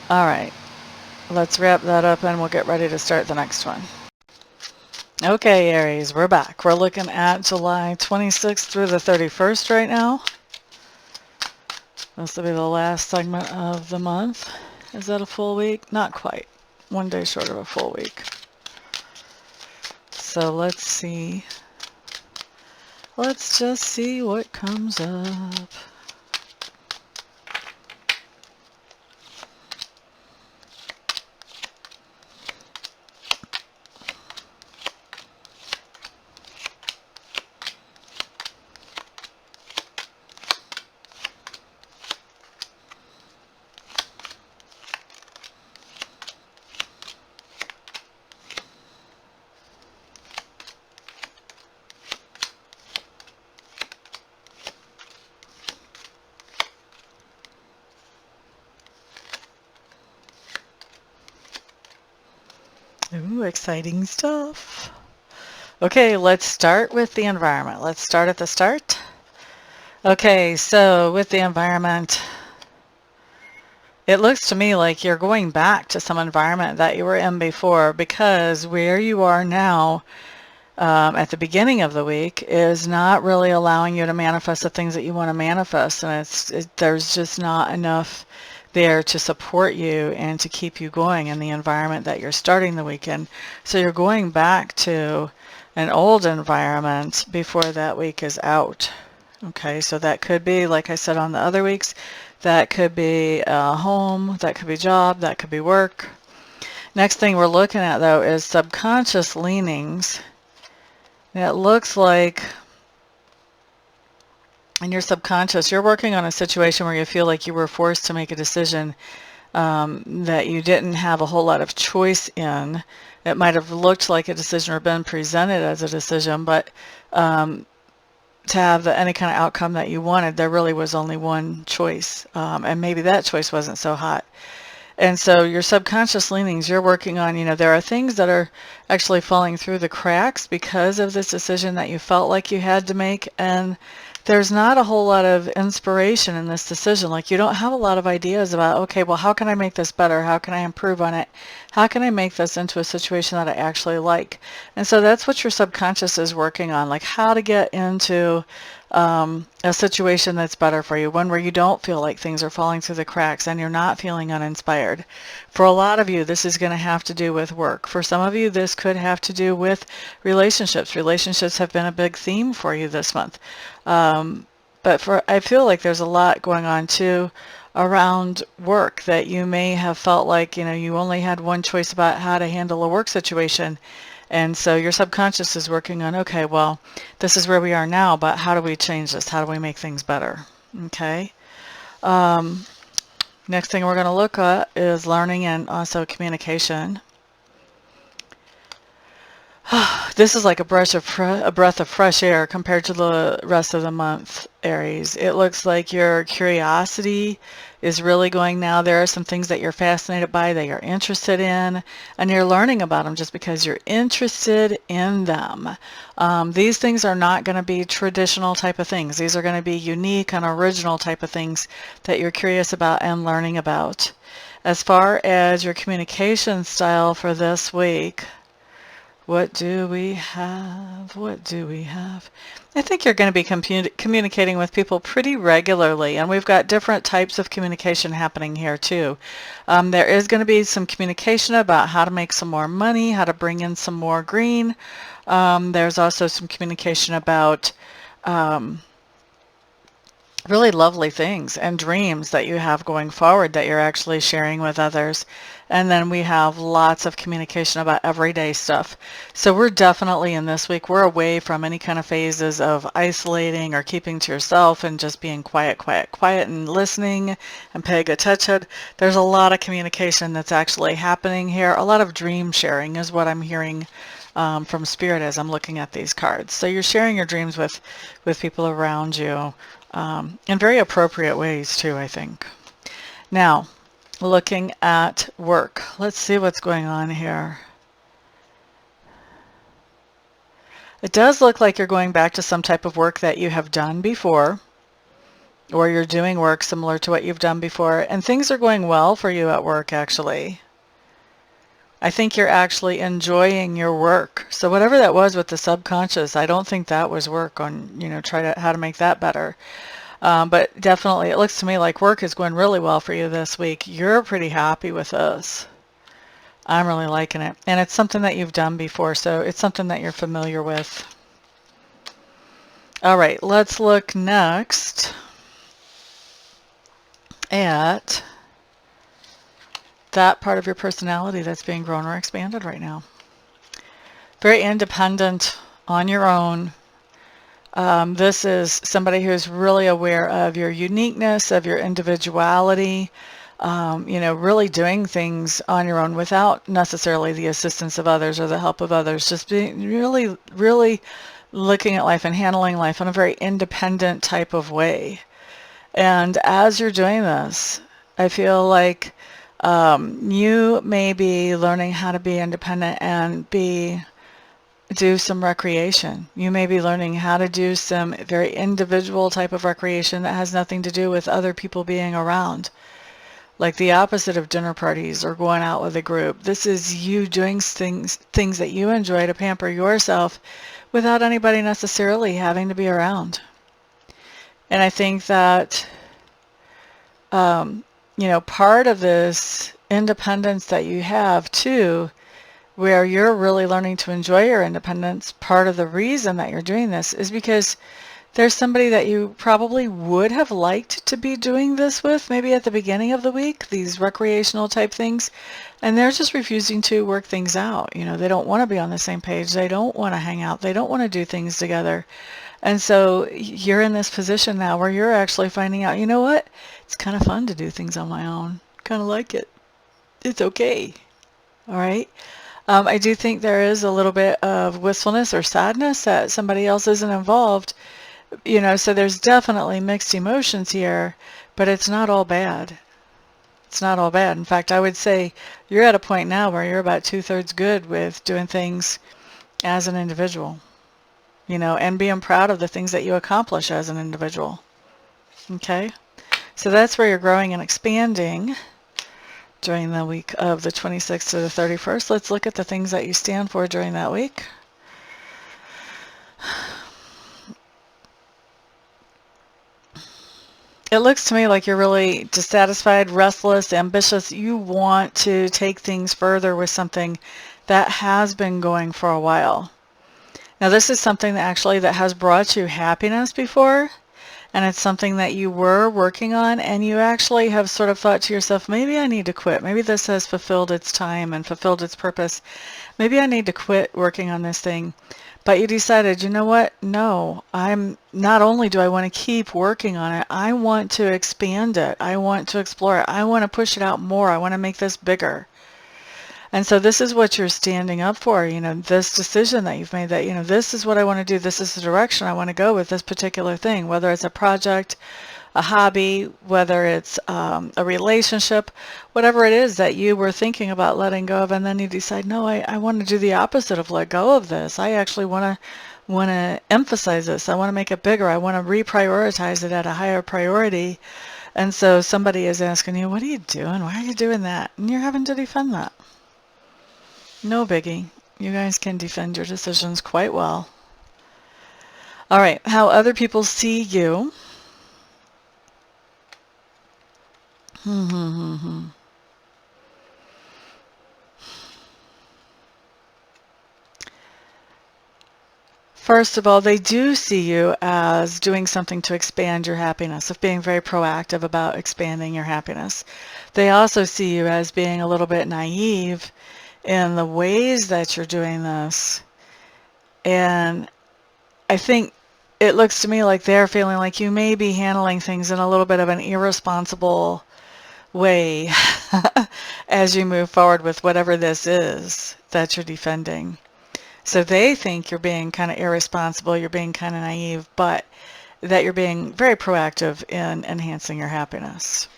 All right. Let's wrap that up and we'll get ready to start the next one. Okay, Aries, we're back. We're looking at July 26th through the 31st right now. This will be the last segment of the month. Is that a full week? Not quite. 1 day short of a full week. So let's see. Let's just see what comes up. Ooh, exciting stuff. Okay, let's start with the environment. Let's start at the start. Okay, so with the environment, it looks to me like you're going back to some environment that you were in before, because where you are now at the beginning of the week is not really allowing you to manifest the things that you want to manifest, and there's just not enough there to support you and to keep you going in the environment that you're starting the week in. So you're going back to an old environment before that week is out. Okay, so that could be, like I said on the other weeks, that could be home, that could be job, that could be work. Next thing we're looking at, though, is subconscious leanings. It looks like in your subconscious, you're working on a situation where you feel like you were forced to make a decision that you didn't have a whole lot of choice in. It might have looked like a decision or been presented as a decision, but to have any kind of outcome that you wanted, there really was only one choice, and maybe that choice wasn't so hot. And so your subconscious leanings, you're working on, there are things that are actually falling through the cracks because of this decision that you felt like you had to make, and there's not a whole lot of inspiration in this decision. Like, you don't have a lot of ideas about, okay, well, how can I make this better? How can I improve on it? How can I make this into a situation that I actually like? And so that's what your subconscious is working on, like how to get into a situation that's better for you, one where you don't feel like things are falling through the cracks and you're not feeling uninspired. For a lot of you, this is going to have to do with work. For some of you, this could have to do with relationships. Relationships have been a big theme for you this month. But I feel like there's a lot going on too around work, that you may have felt like, you only had one choice about how to handle a work situation. And so your subconscious is working on, okay, well, this is where we are now, but how do we change this? How do we make things better? Okay. Next thing we're going to look at is learning and also communication. This is like a breath of fresh air compared to the rest of the month, Aries. It looks like your curiosity is really going now. There are some things that you're fascinated by, that you're interested in, and you're learning about them just because you're interested in them. These things are not going to be traditional type of things. These are going to be unique and original type of things that you're curious about and learning about. As far as your communication style for this week, what do we have? What do we have? I think you're going to be communicating with people pretty regularly, and we've got different types of communication happening here too. There is going to be some communication about how to make some more money, how to bring in some more green. There's also some communication about really lovely things and dreams that you have going forward that you're actually sharing with others. And then we have lots of communication about everyday stuff. So we're definitely in this week, we're away from any kind of phases of isolating or keeping to yourself and just being quiet and listening and paying attention. There's a lot of communication that's actually happening here. A lot of dream sharing is what I'm hearing from Spirit as I'm looking at these cards. So you're sharing your dreams with people around you. In very appropriate ways too, I think. Now, looking at work. Let's see what's going on here. It does look like you're going back to some type of work that you have done before, or you're doing work similar to what you've done before, and things are going well for you at work, actually. I think you're actually enjoying your work. So whatever that was with the subconscious, I don't think that was work on, how to make that better. But definitely, it looks to me like work is going really well for you this week. You're pretty happy with this. I'm really liking it. And it's something that you've done before, so it's something that you're familiar with. All right, let's look next at that part of your personality that's being grown or expanded right now. Very independent, on your own. This is somebody who's really aware of your uniqueness, of your individuality, really doing things on your own without necessarily the assistance of others or the help of others, just being really looking at life and handling life in a very independent type of way. And as you're doing this, I feel like you may be learning how to be independent and do some recreation. You may be learning how to do some very individual type of recreation that has nothing to do with other people being around. Like the opposite of dinner parties or going out with a group. This is you doing things that you enjoy to pamper yourself without anybody necessarily having to be around. And I think that, part of this independence that you have too, where you're really learning to enjoy your independence, part of the reason that you're doing this is because there's somebody that you probably would have liked to be doing this with, maybe at the beginning of the week, these recreational type things, and they're just refusing to work things out. They don't want to be on the same page. They don't want to hang out. They don't want to do things together. And so you're in this position now where you're actually finding out, you know what? It's kind of fun to do things on my own. Kind of like it. It's okay. All right. I do think there is a little bit of wistfulness or sadness that somebody else isn't involved, so there's definitely mixed emotions here, but it's not all bad. It's not all bad. In fact, I would say you're at a point now where you're about 2/3 good with doing things as an individual, and being proud of the things that you accomplish as an individual. Okay? So that's where you're growing and expanding during the week of the 26th to the 31st. Let's look at the things that you stand for during that week. It looks to me like you're really dissatisfied, restless, ambitious. You want to take things further with something that has been going for a while. Now, this is something that has brought you happiness before, and it's something that you were working on, and you actually have sort of thought to yourself, maybe I need to quit. Maybe this has fulfilled its time and fulfilled its purpose. Maybe I need to quit working on this thing. But you decided, you know what? No, not only do I want to keep working on it, I want to expand it. I want to explore it. I want to push it out more. I want to make this bigger. And so this is what you're standing up for, this decision that you've made, that, this is what I want to do. This is the direction I want to go with this particular thing, whether it's a project, a hobby, whether it's a relationship, whatever it is that you were thinking about letting go of, and then you decide, no, I want to do the opposite of let go of this. I actually want to emphasize this. I want to make it bigger. I want to reprioritize it at a higher priority. And so somebody is asking you, what are you doing? Why are you doing that? And you're having to defend that. No biggie. You guys can defend your decisions quite well. All right, how other people see you. First of all, they do see you as doing something to expand your happiness, of being very proactive about expanding your happiness. They also see you as being a little bit naive in the ways that you're doing this. And I think it looks to me like they're feeling like you may be handling things in a little bit of an irresponsible way as you move forward with whatever this is that you're defending. So they think you're being kind of irresponsible, you're being kind of naive, but that you're being very proactive in enhancing your happiness.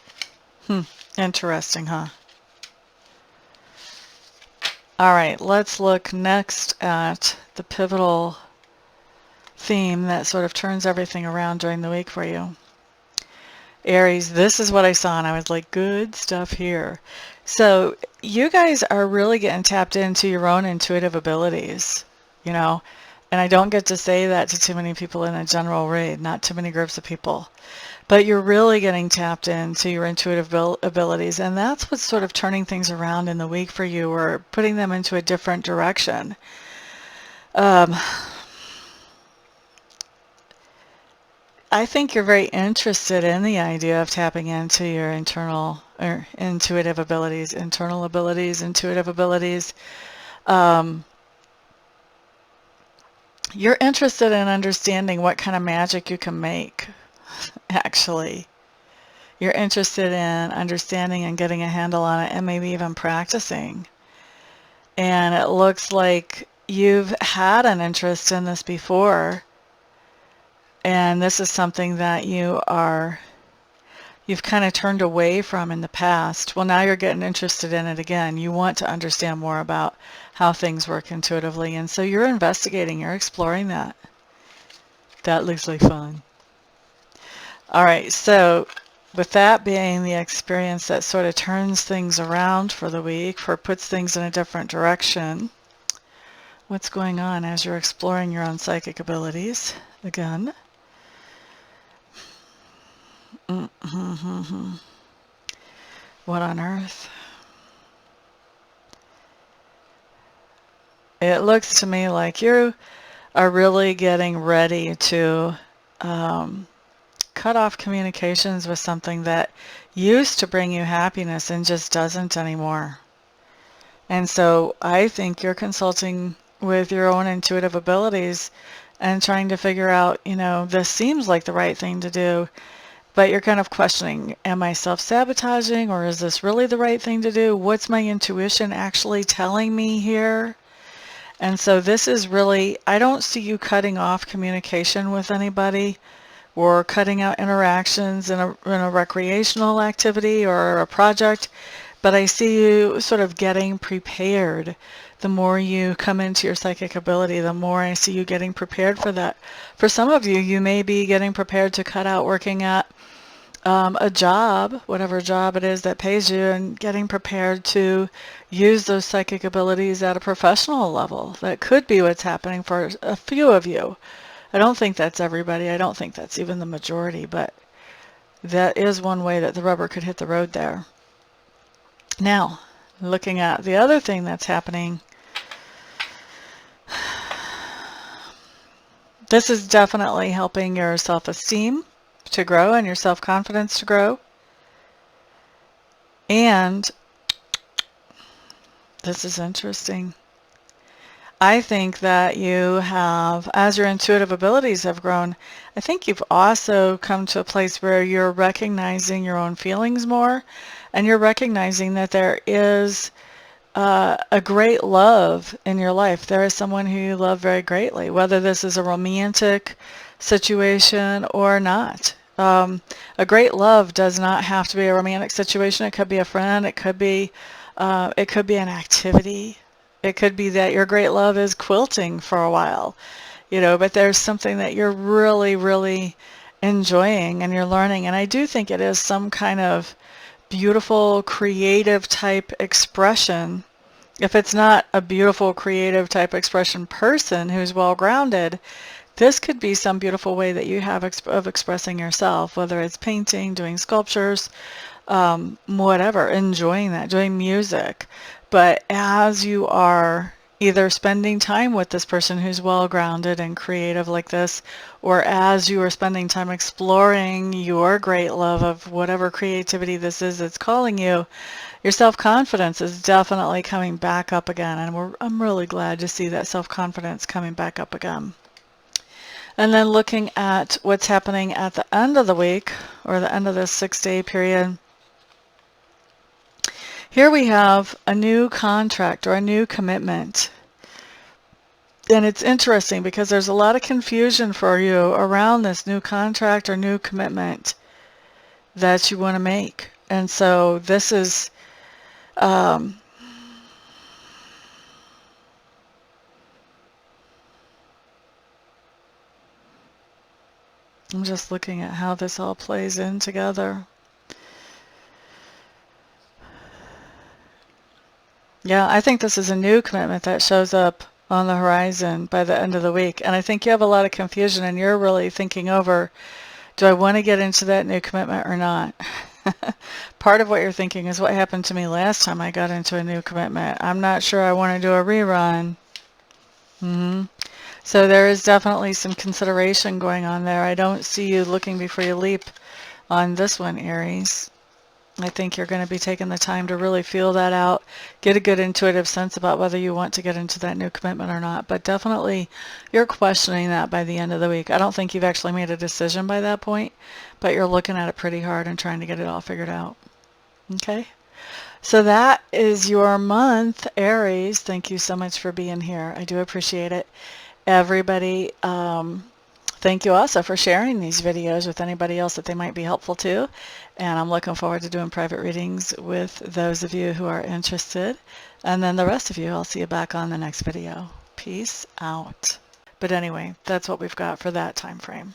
Interesting, huh? All right, let's look next at the pivotal theme that sort of turns everything around during the week for you. Aries, this is what I saw, and I was like, good stuff here. So you guys are really getting tapped into your own intuitive abilities, and I don't get to say that to too many people in a general read, not too many groups of people. But you're really getting tapped into your intuitive abilities, and that's what's sort of turning things around in the week for you, or putting them into a different direction. I think you're very interested in the idea of tapping into your internal or intuitive abilities, intuitive abilities. You're interested in understanding what kind of magic you can make, actually. You're interested in understanding and getting a handle on it, and maybe even practicing. And it looks like you've had an interest in this before. And this is something that you've kind of turned away from in the past. Well, now you're getting interested in it again. You want to understand more about how things work intuitively. And so you're investigating, you're exploring that. That looks like fun. All right, so with that being the experience that sort of turns things around for the week, puts things in a different direction, what's going on as you're exploring your own psychic abilities again? What on earth? It looks to me like you are really getting ready to cut off communications with something that used to bring you happiness and just doesn't anymore. And so I think you're consulting with your own intuitive abilities and trying to figure out, this seems like the right thing to do. But you're kind of questioning, am I self-sabotaging, or is this really the right thing to do? What's my intuition actually telling me here? And so this is really, I don't see you cutting off communication with anybody or cutting out interactions in a recreational activity or a project, but I see you sort of getting prepared. The more you come into your psychic ability, the more I see you getting prepared for that. For some of you, you may be getting prepared to cut out working at a job, whatever job it is that pays you, and getting prepared to use those psychic abilities at a professional level. That could be what's happening for a few of you. I don't think that's everybody. I don't think that's even the majority, but that is one way that the rubber could hit the road there. Now, looking at the other thing that's happening, this is definitely helping your self-esteem to grow and your self-confidence to grow. And this is interesting. I think that you have, as your intuitive abilities have grown, I think you've also come to a place where you're recognizing your own feelings more, and you're recognizing that there is a great love in your life. There is someone who you love very greatly, whether this is a romantic situation or not. A great love does not have to be a romantic situation. It could be a friend. It could be an activity. It could be that your great love is quilting for a while, but there's something that you're really, really enjoying and you're learning. And I do think it is some kind of beautiful, creative type expression. If it's not a beautiful, creative type expression person who's well-grounded, this could be some beautiful way that you have of expressing yourself, whether it's painting, doing sculptures, whatever, enjoying that, doing music. But as you are either spending time with this person who's well-grounded and creative like this, or as you are spending time exploring your great love of whatever creativity this is that's calling you, your self-confidence is definitely coming back up again. And I'm really glad to see that self-confidence coming back up again. And then looking at what's happening at the end of the week, or the end of this 6-day period, here we have a new contract or a new commitment. And it's interesting because there's a lot of confusion for you around this new contract or new commitment that you want to make. And so this is I'm just looking at how this all plays in together. Yeah, I think this is a new commitment that shows up on the horizon by the end of the week. And I think you have a lot of confusion and you're really thinking over, do I want to get into that new commitment or not? Part of what you're thinking is what happened to me last time I got into a new commitment. I'm not sure I want to do a rerun. So there is definitely some consideration going on there. I don't see you looking before you leap on this one, Aries. I think you're going to be taking the time to really feel that out, get a good intuitive sense about whether you want to get into that new commitment or not. But definitely you're questioning that by the end of the week. I don't think you've actually made a decision by that point, but you're looking at it pretty hard and trying to get it all figured out. Okay? So that is your month, Aries. Thank you so much for being here. I do appreciate it. Everybody, thank you also for sharing these videos with anybody else that they might be helpful to. And I'm looking forward to doing private readings with those of you who are interested. And then the rest of you, I'll see you back on the next video. Peace out. But anyway, that's what we've got for that time frame.